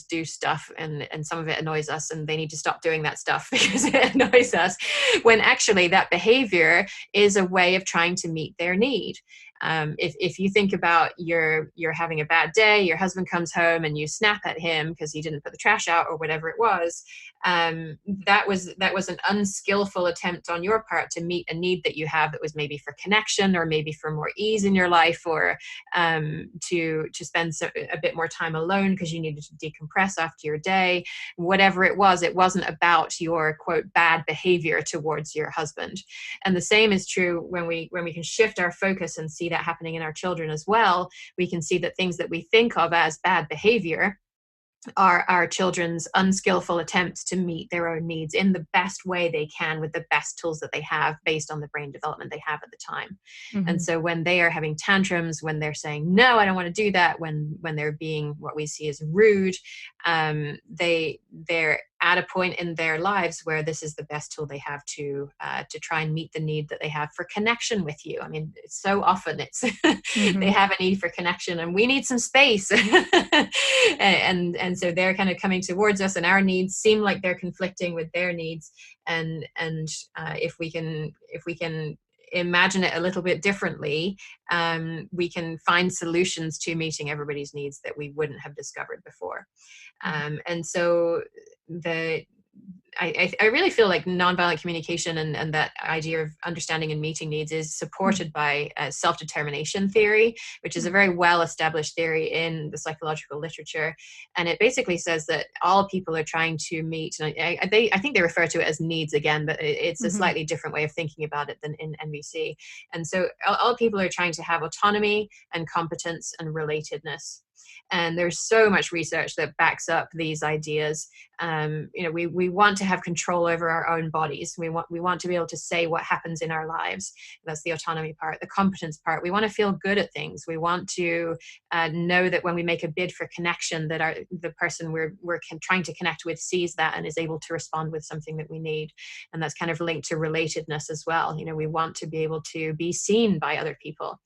A: do stuff, and some of it annoys us, and they need to stop doing that stuff because it annoys us, when actually that behavior is a way of trying to meet their need. If you think about you're having a bad day, your husband comes home and you snap at him because he didn't put the trash out or whatever it was, that was an unskillful attempt on your part to meet a need that you have, that was maybe for connection, or maybe for more ease in your life, or to spend a bit more time alone because you needed to decompress after your day. Whatever it wasn't about your quote bad behavior towards your husband. And the same is true when we can shift our focus and see that happening in our children as well. We can see that things that we think of as bad behavior are our children's unskillful attempts to meet their own needs in the best way they can with the best tools that they have based on the brain development they have at the time. And so when they are having tantrums, when they're saying, no, I don't want to do that, when they're being what we see as rude, they're at a point in their lives where this is the best tool they have to try and meet the need that they have for connection with you. I mean, so often it's they have a need for connection, and we need some space, and so they're kind of coming towards us, and our needs seem like they're conflicting with their needs. And if we can imagine it a little bit differently, we can find solutions to meeting everybody's needs that we wouldn't have discovered before. And so I really feel like nonviolent communication and that idea of understanding and meeting needs is supported by self-determination theory, which is a very well-established theory in the psychological literature. And it basically says that all people are trying to meet, and I think they refer to it as needs again, but it's a slightly different way of thinking about it than in NVC. And so all people are trying to have autonomy and competence and relatedness. And there's so much research that backs up these ideas. We want to have control over our own bodies. We want to be able to say what happens in our lives. That's the autonomy part. The competence part, we want to feel good at things. We want to know that when we make a bid for connection, that the person we're trying to connect with sees that and is able to respond with something that we need. And that's kind of linked to relatedness as well. We want to be able to be seen by other people,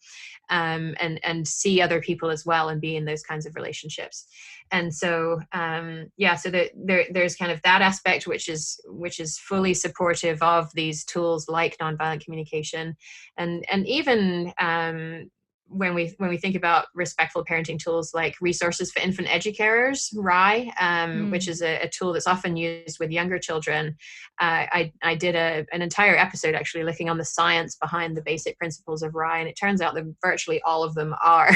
A: and see other people as well, and be in those kinds of relationships. And so so there's kind of that aspect which is fully supportive of these tools like nonviolent communication, and even when we think about respectful parenting tools like resources for infant educators, RIE, which is a tool that's often used with younger children. I did an entire episode actually looking on the science behind the basic principles of RIE, and it turns out that virtually all of them are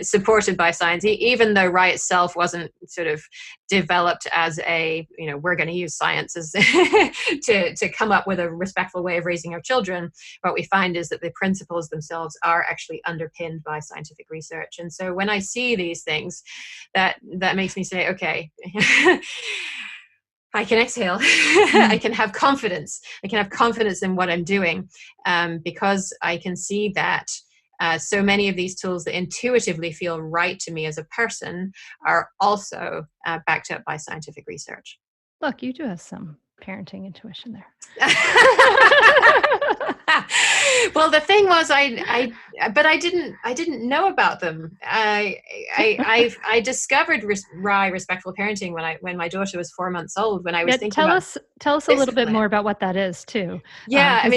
A: supported by science, even though RIE itself wasn't sort of developed as we're going to use science as to come up with a respectful way of raising our children. What we find is that the principles themselves are actually underpinned by scientific research. And so when I see these things, that makes me say, okay, I can exhale. I can have confidence. I can have confidence in what I'm doing, because I can see that so many of these tools that intuitively feel right to me as a person are also backed up by scientific research.
B: Look, you do have some parenting intuition there.
A: Well, the thing was, I didn't know about them. I discovered RIE, respectful parenting, when my daughter was 4 months old. When I was thinking
B: tell us a little bit more about what that is too.
A: Yeah,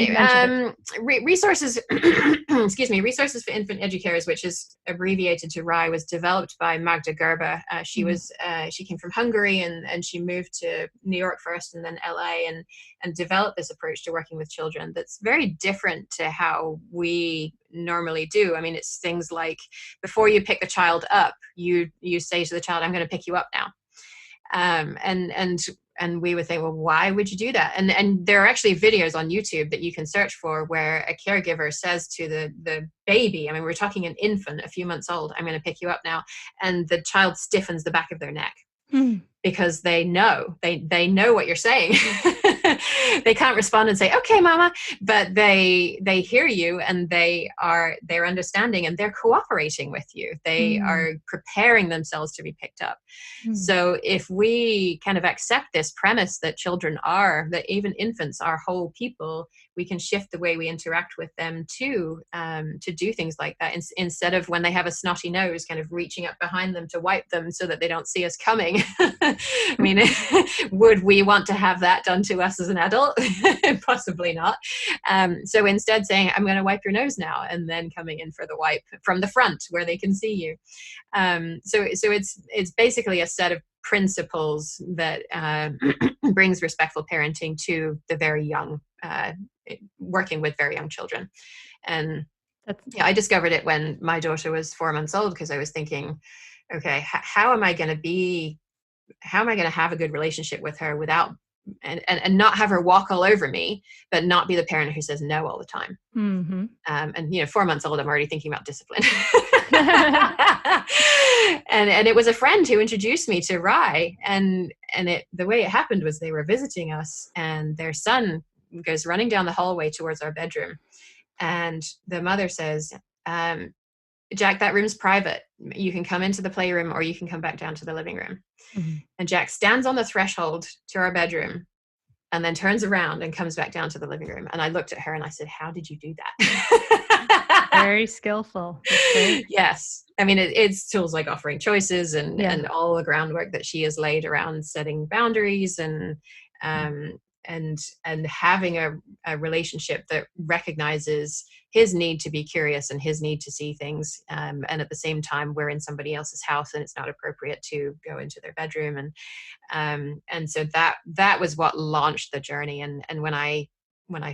A: resources. Excuse me, resources for infant educators, which is abbreviated to RIE, was developed by Magda Gerber. She came from Hungary and she moved to New York first and then LA and developed this approach to working with children that's very different to how we normally do. I mean, it's things like before you pick the child up, you say to the child, "I'm going to pick you up now," and we would think, well, why would you do that? And there are actually videos on YouTube that you can search for where a caregiver says to the baby, I mean, we're talking an infant, a few months old, "I'm going to pick you up now," and the child stiffens the back of their neck. Because they know what you're saying. They can't respond and say, "Okay, mama," but they hear you, and they're understanding, and they're cooperating with you. They are preparing themselves to be picked up. So if we kind of accept this premise that that even infants are whole people, we can shift the way we interact with them to do things like that, instead of when they have a snotty nose, kind of reaching up behind them to wipe them so that they don't see us coming. I mean, would we want to have that done to us as an adult? Possibly not. So instead saying, "I'm going to wipe your nose now," and then coming in for the wipe from the front where they can see you. So it's basically a set of principles that brings respectful parenting to the very young, working with very young children. And I discovered it when my daughter was 4 months old, because I was thinking, okay, how am I going to have a good relationship with her without and not have her walk all over me, but not be the parent who says no all the time. And 4 months old, I'm already thinking about discipline. And it was a friend who introduced me to RIE, and the way it happened was they were visiting us, and their son goes running down the hallway towards our bedroom, and the mother says, "Jack, that room's private. You can come into the playroom or you can come back down to the living room." And Jack stands on the threshold to our bedroom and then turns around and comes back down to the living room. And I looked at her and I said, "How did you do that?"
B: Very skillful.
A: Yes. I mean, it's tools like offering choices and all the groundwork that she has laid around setting boundaries and having a relationship that recognizes his need to be curious and his need to see things. And at the same time, we're in somebody else's house and it's not appropriate to go into their bedroom. And so that was what launched the journey. And when I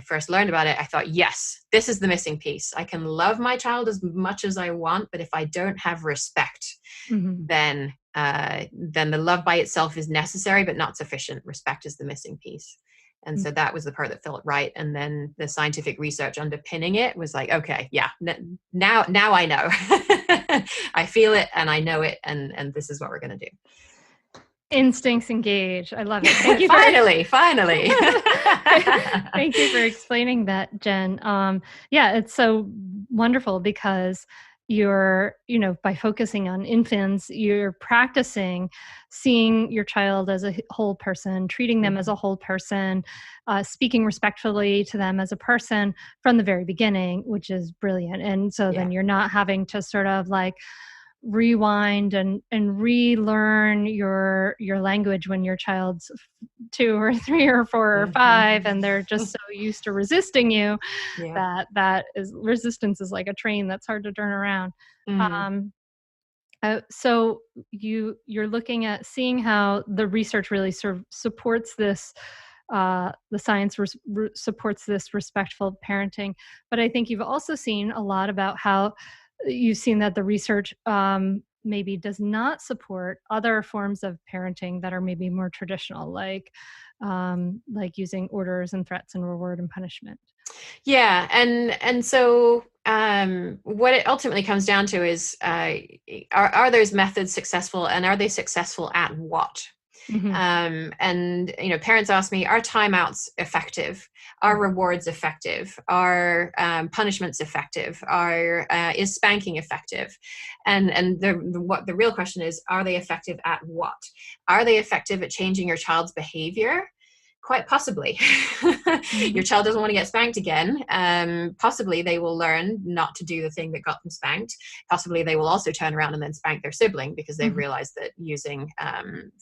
A: first learned about it, I thought, yes, this is the missing piece. I can love my child as much as I want, but if I don't have respect, then the love by itself is necessary, but not sufficient. Respect is the missing piece. And so that was the part that felt right. And then the scientific research underpinning it was like, okay, yeah, now I know. I feel it and I know it, and this is what we're going to do.
B: Instincts engage. I love it. Thank you.
A: Finally.
B: Thank you for explaining that, Jen. Yeah, it's so wonderful because you're, by focusing on infants, you're practicing seeing your child as a whole person, treating them as a whole person, speaking respectfully to them as a person from the very beginning, which is brilliant. And so then you're not having to sort of like rewind and relearn your language when your child's 2 or 3 or 4 or 5 and they're just so used to resisting you that is resistance is like a train that's hard to turn around. So you're looking at seeing how the research really sort of supports this, the science supports this respectful parenting, but I think you've also seen a lot about how you've seen that the research maybe does not support other forms of parenting that are maybe more traditional, like using orders and threats and reward and punishment.
A: Yeah, and so what it ultimately comes down to is are those methods successful, and are they successful at what? And parents ask me, are timeouts effective? Are rewards effective? Are punishments effective? Is spanking effective? And the real question is, are they effective at what? Are they effective at changing your child's behavior? Quite possibly. Your child doesn't want to get spanked again. Possibly they will learn not to do the thing that got them spanked. Possibly they will also turn around and then spank their sibling because they've realized that using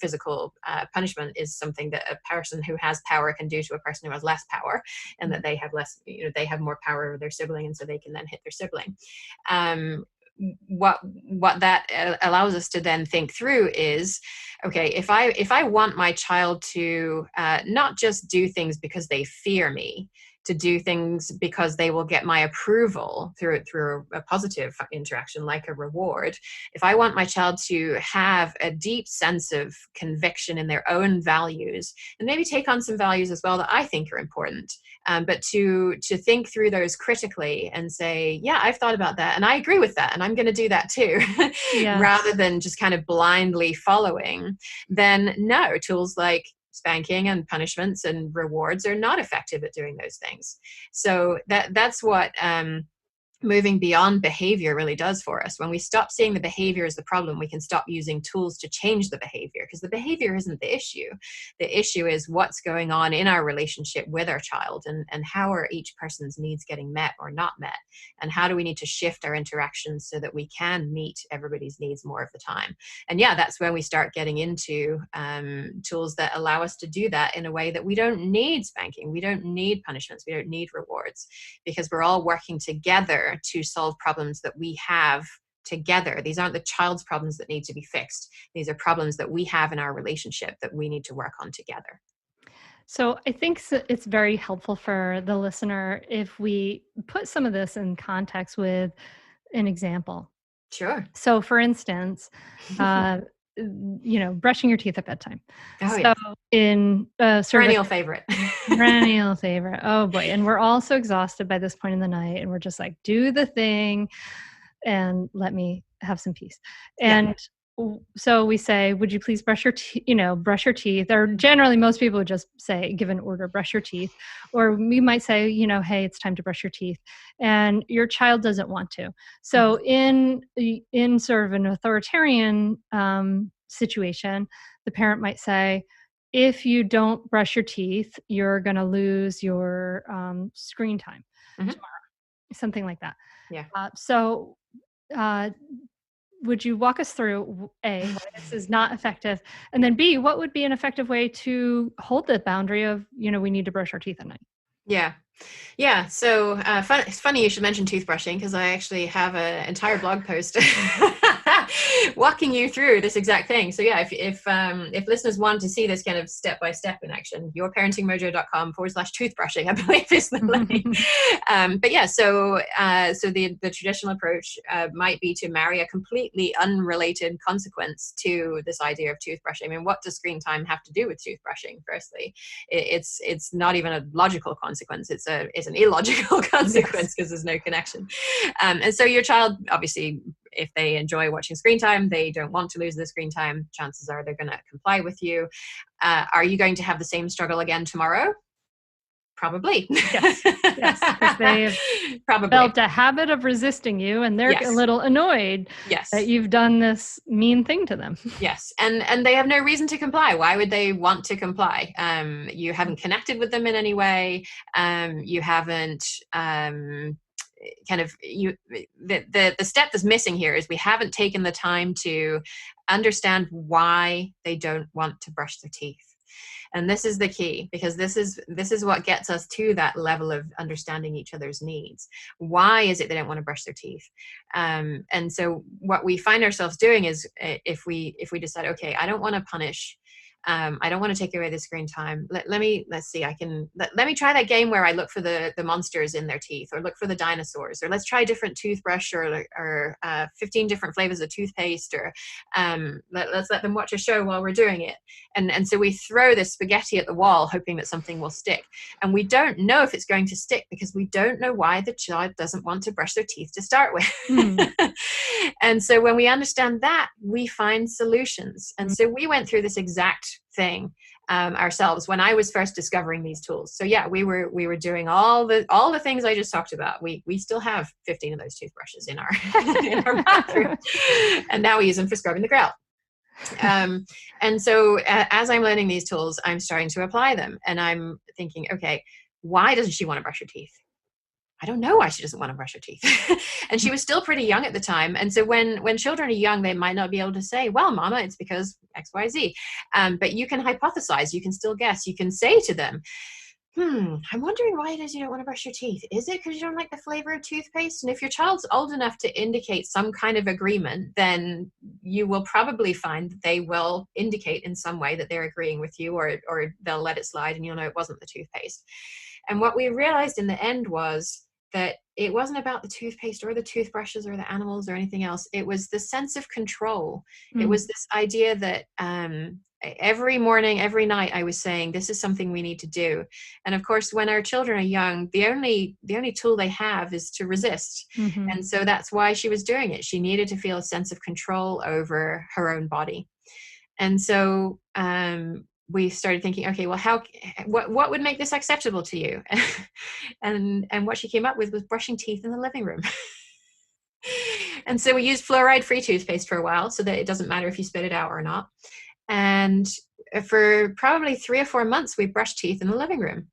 A: physical punishment is something that a person who has power can do to a person who has less power, and that they have less, they have more power over their sibling, and so they can then hit their sibling. What that allows us to then think through is, okay, if I want my child to not just do things because they fear me, to do things because they will get my approval through a positive interaction like a reward. If I want my child to have a deep sense of conviction in their own values, and maybe take on some values as well that I think are important, but to think through those critically and say, yeah, I've thought about that and I agree with that and I'm going to do that too, rather than just kind of blindly following, then no, tools like spanking and punishments and rewards are not effective at doing those things. So that's what moving beyond behavior really does for us. When we stop seeing the behavior as the problem, we can stop using tools to change the behavior, because the behavior isn't the issue. The issue is what's going on in our relationship with our child, and how are each person's needs getting met or not met, and how do we need to shift our interactions so that we can meet everybody's needs more of the time. And yeah, that's when we start getting into tools that allow us to do that in a way that we don't need spanking, we don't need punishments, we don't need rewards, because we're all working together to solve problems that we have together. These aren't the child's problems that need to be fixed. These are problems that we have in our relationship that we need to work on together.
B: So I think it's very helpful for the listener if we put some of this in context with an example.
A: Sure.
B: So for instance, brushing your teeth at bedtime. In
A: perennial favorite.
B: Perennial favorite. Oh boy. And we're all so exhausted by this point in the night, and we're just like, do the thing and let me have some peace. And so we say, would you please brush your teeth? Or generally most people would just say, give an order, brush your teeth. Or we might say, hey, it's time to brush your teeth. And your child doesn't want to. So in sort of an authoritarian situation, the parent might say, if you don't brush your teeth, you're going to lose your screen time tomorrow. Something like that.
A: Yeah.
B: Would you walk us through A, why this is not effective, and then B, what would be an effective way to hold the boundary of, we need to brush our teeth at night?
A: Yeah. So it's funny you should mention toothbrushing, because I actually have an entire blog post walking you through this exact thing. So yeah, if listeners want to see this kind of step-by-step in action, yourparentingmojo.com/toothbrushing, I believe is the link. But yeah, so the traditional approach might be to marry a completely unrelated consequence to this idea of toothbrushing. I mean, what does screen time have to do with toothbrushing? Firstly, it's not even a logical consequence. It's an illogical consequence because there's no connection. And so your child, obviously, if they enjoy watching screen time, they don't want to lose the screen time, chances are they're going to comply with you. Are you going to have the same struggle again tomorrow? Probably.
B: Yes, because they've
A: probably
B: developed a habit of resisting you, and they're a little annoyed that you've done this mean thing to them.
A: Yes, and they have no reason to comply. Why would they want to comply? You haven't connected with them in any way. You haven't the step that's missing here is we haven't taken the time to understand why they don't want to brush their teeth. And this is the key, because this is what gets us to that level of understanding each other's needs. Why is it they don't want to brush their teeth? And so what we find ourselves doing is if we decide, okay, I don't want to punish. I don't want to take away the screen time. Let me try that game where I look for the monsters in their teeth, or look for the dinosaurs, or let's try a different toothbrush, or 15 different flavors of toothpaste, or let's let them watch a show while we're doing it. And so we throw this spaghetti at the wall, hoping that something will stick. And we don't know if it's going to stick because we don't know why the child doesn't want to brush their teeth to start with. And so when we understand that, we find solutions. And so we went through this exact thing ourselves when I was first discovering these tools. So yeah, we were doing all the things I just talked about. We still have 15 of those toothbrushes in our in our bathroom, and now we use them for scrubbing the grill. And so as I'm learning these tools, I'm starting to apply them, and I'm thinking, okay, why doesn't she want to brush her teeth? I don't know why she doesn't want to brush her teeth. And she was still pretty young at the time. And so when children are young, they might not be able to say, well, mama, it's because X, Y, Z. But you can hypothesize, you can still guess, you can say to them, I'm wondering why it is you don't want to brush your teeth. Is it because you don't like the flavor of toothpaste? And if your child's old enough to indicate some kind of agreement, then you will probably find that they will indicate in some way that they're agreeing with you, or they'll let it slide and you'll know it wasn't the toothpaste. And what we realized in the end was that it wasn't about the toothpaste or the toothbrushes or the animals or anything else. It was the sense of control. It was this idea that every morning, every night, I was saying, this is something we need to do. And of course, when our children are young, the only tool they have is to resist. And so that's why she was doing it. She needed to feel a sense of control over her own body. And so we started thinking, okay, well, what would make this acceptable to you? and what she came up with was brushing teeth in the living room. And so we used fluoride-free toothpaste for a while, so that it doesn't matter if you spit it out or not. And for probably 3 or 4 months, we brushed teeth in the living room.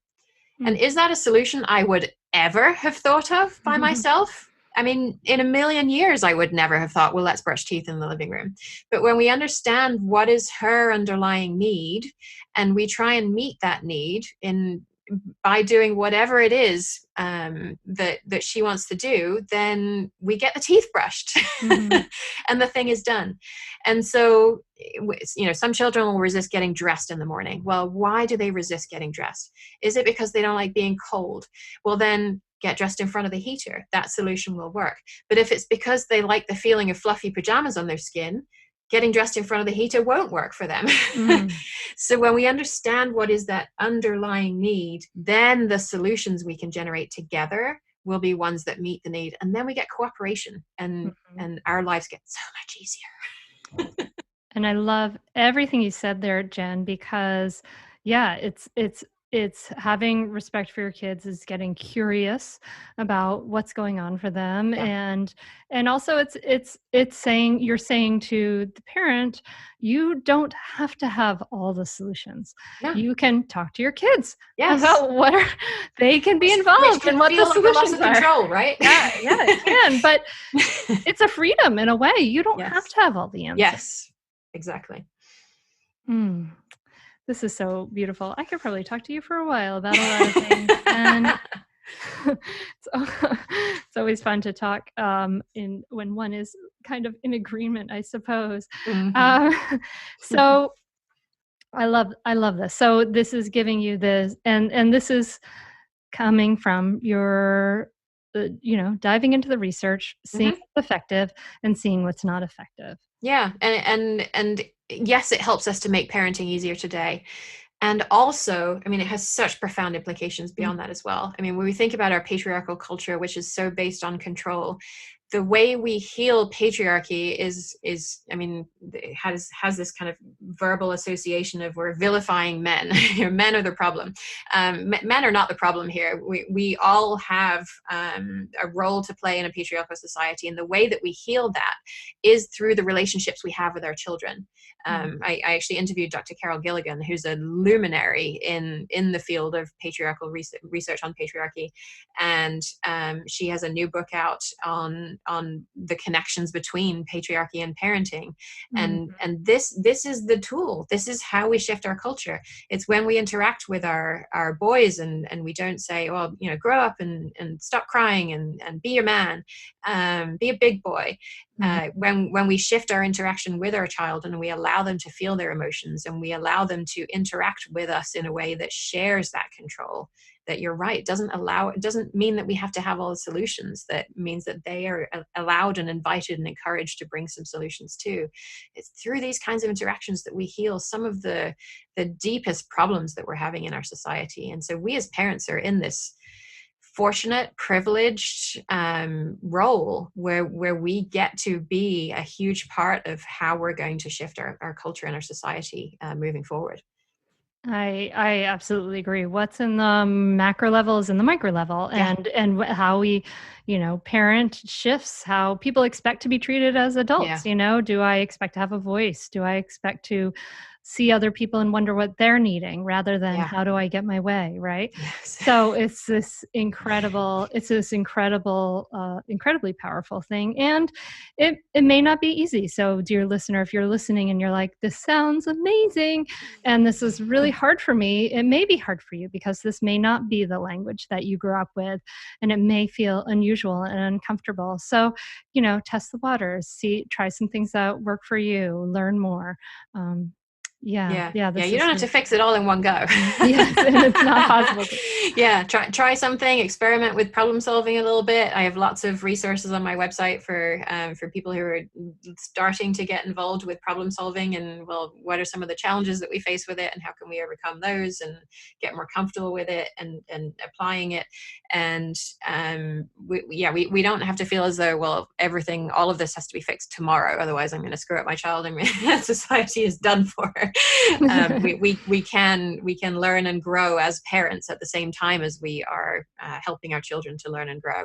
A: And is that a solution I would ever have thought of by myself? I mean, in a million years, I would never have thought, well, let's brush teeth in the living room. But when we understand what is her underlying need, and we try and meet that need by doing whatever it is that she wants to do, then we get the teeth brushed and the thing is done. And so, some children will resist getting dressed in the morning. Well, why do they resist getting dressed? Is it because they don't like being cold? Well, then get dressed in front of the heater. That solution will work. But if it's because they like the feeling of fluffy pajamas on their skin, getting dressed in front of the heater won't work for them. So when we understand what is that underlying need, then the solutions we can generate together will be ones that meet the need. And then we get cooperation, and our lives get so much easier.
B: And I love everything you said there, Jen, because it's having respect for your kids, is getting curious about what's going on for them. And also it's saying, you're saying to the parent, you don't have to have all the solutions. You can talk to your kids about what they can be involved in, what the solutions are.
A: Control, right?
B: Yeah, it can, but it's a freedom in a way. You don't have to have all the answers.
A: Yes, exactly.
B: This is so beautiful. I could probably talk to you for a while about a lot of things. And it's always fun to talk when one is kind of in agreement, I suppose.
A: Mm-hmm.
B: So I love this. So this is giving you this, and this is coming from your, diving into the research, seeing
A: Mm-hmm.
B: what's effective and seeing what's not effective.
A: Yeah, and yes, it helps us to make parenting easier today. And also, I mean, it has such profound implications beyond that as well. I mean, when we think about our patriarchal culture, which is so based on control, the way we heal patriarchy is, I mean, it has this kind of verbal association of we're vilifying men. Men are the problem. Men are not the problem here. We all have a role to play in a patriarchal society, and the way that we heal that is through the relationships we have with our children. I actually interviewed Dr. Carol Gilligan, who's a luminary in the field of patriarchal research on patriarchy, and she has a new book out on the connections between patriarchy and parenting. And this is the tool. This is how we shift our culture. It's when we interact with our boys, and we don't say, well, grow up and stop crying and be a man, be a big boy. When we shift our interaction with our child and we allow them to feel their emotions, and we allow them to interact with us in a way that shares that control, that you're right, it doesn't mean that we have to have all the solutions. That means that they are allowed and invited and encouraged to bring some solutions too. It's through these kinds of interactions that we heal some of the deepest problems that we're having in our society. And so we as parents are in this fortunate, privileged role where we get to be a huge part of how we're going to shift our culture and our society moving forward.
B: I absolutely agree. What's in the macro level is in the micro level, and how we, parent shifts how people expect to be treated as adults. Do I expect to have a voice? Do I expect to see other people and wonder what they're needing rather than how do I get my way, right?
A: Yes.
B: So it's this incredibly powerful thing. And it may not be easy. So dear listener, if you're listening and you're like, this sounds amazing, and this is really hard for me, it may be hard for you because this may not be the language that you grew up with, and it may feel unusual and uncomfortable. So, test the waters, try some things that work for you, learn more. You don't have
A: to fix it all in one go.
B: Yes, and it's not possible.
A: Try something, experiment with problem solving a little bit. I have lots of resources on my website for people who are starting to get involved with problem solving, and what are some of the challenges that we face with it, and how can we overcome those and get more comfortable with it and applying it. And we don't have to feel as though, all of this has to be fixed tomorrow, otherwise I'm going to screw up my child and society is done for. We can learn and grow as parents at the same time as we are helping our children to learn and grow.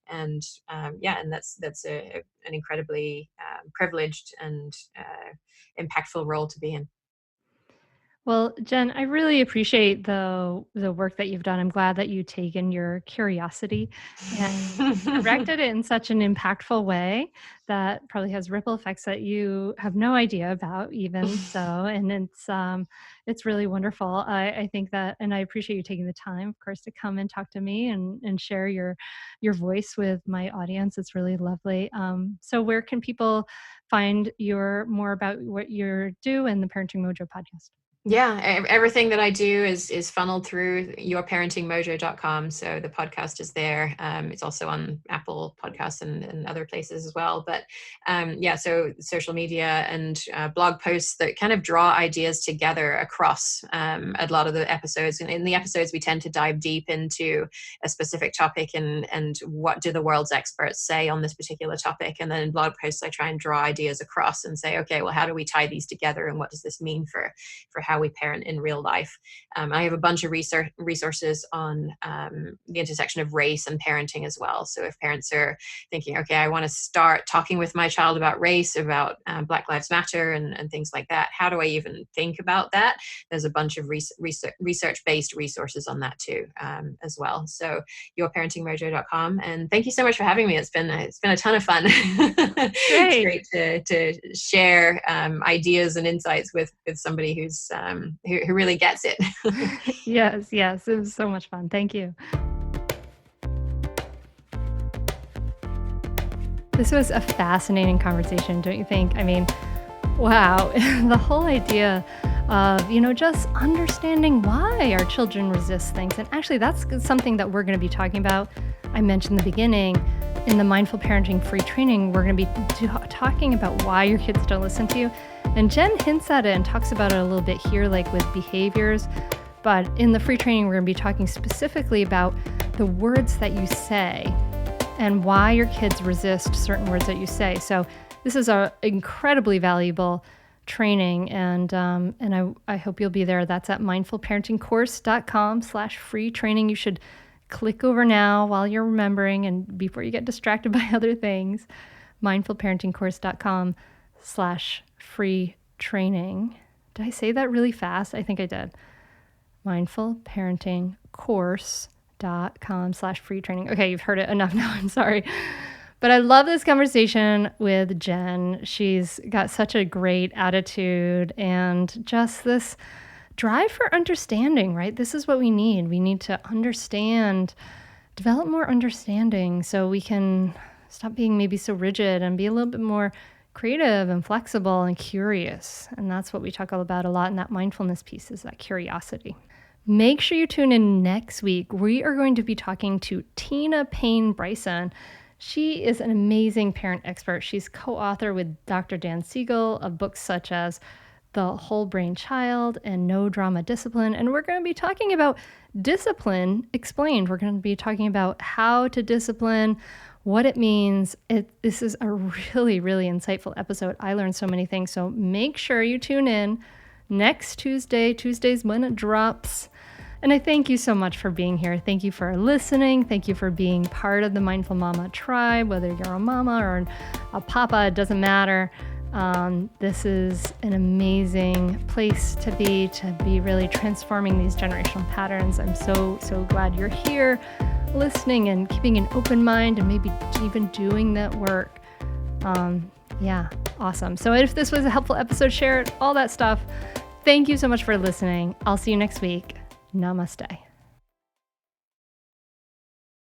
A: And that's an incredibly privileged and impactful role to be in.
B: Well, Jen, I really appreciate the work that you've done. I'm glad that you've taken your curiosity and directed it in such an impactful way that probably has ripple effects that you have no idea about even so. And it's really wonderful. I think that, and I appreciate you taking the time, of course, to come and talk to me and share your voice with my audience. It's really lovely. So where can people find more about what you do and the Parenting Mojo podcast?
A: Yeah, everything that I do is funneled through yourparentingmojo.com. So the podcast is there. It's also on Apple Podcasts and other places as well. But so social media and blog posts that kind of draw ideas together across a lot of the episodes. And in the episodes, we tend to dive deep into a specific topic and what do the world's experts say on this particular topic. And then in blog posts, I try and draw ideas across and say, okay, well, how do we tie these together? And what does this mean for how we parent in real life? I have a bunch of resources on the intersection of race and parenting as well. So if parents are thinking, okay, I want to start talking with my child about race, about Black Lives Matter and things like that, how do I even think about that? There's a bunch of research-based resources on that too, as well. So yourparentingmojo.com. And thank you so much for having me. It's been a ton of fun. It's great to share ideas and insights with somebody who really gets it.
B: Yes, it was so much fun. Thank you. This was a fascinating conversation, don't you think? I mean, wow, the whole idea of, just understanding why our children resist things. And actually, that's something that we're going to be talking about. I mentioned in the beginning, in the Mindful Parenting free training, we're going to be talking about why your kids don't listen to you. And Jen hints at it and talks about it a little bit here, like with behaviors. But in the free training, we're going to be talking specifically about the words that you say and why your kids resist certain words that you say. So this is an incredibly valuable training, and I hope you'll be there. That's at mindfulparentingcourse.com/free training. You should click over now while you're remembering and before you get distracted by other things. mindfulparentingcourse.com/free training. Did I say that really fast? I think I did. mindfulparentingcourse.com/free training. Okay, you've heard it enough now. I'm sorry. But I love this conversation with Jen. She's got such a great attitude and just this drive for understanding, right? This is what we need. We need to understand, develop more understanding so we can stop being maybe so rigid and be a little bit more creative and flexible and curious. And that's what we talk about a lot in that mindfulness piece, is that curiosity. Make sure you tune in next week. We are going to be talking to Tina Payne Bryson. She is an amazing parent expert. She's co-author with Dr. Dan Siegel of books such as The Whole Brain Child and No Drama Discipline. And we're going to be talking about discipline explained. We're going to be talking about how to discipline, what it means. This is a really, really insightful episode. I learned so many things. So make sure you tune in next Tuesday. Tuesday's when it drops. And I thank you so much for being here. Thank you for listening. Thank you for being part of the Mindful Mama tribe, whether you're a mama or a papa, it doesn't matter. This is an amazing place to be really transforming these generational patterns. I'm so glad you're here listening and keeping an open mind and maybe even doing that work. Yeah, awesome. So if this was a helpful episode, share it, all that stuff. Thank you so much for listening. I'll see you next week. Namaste.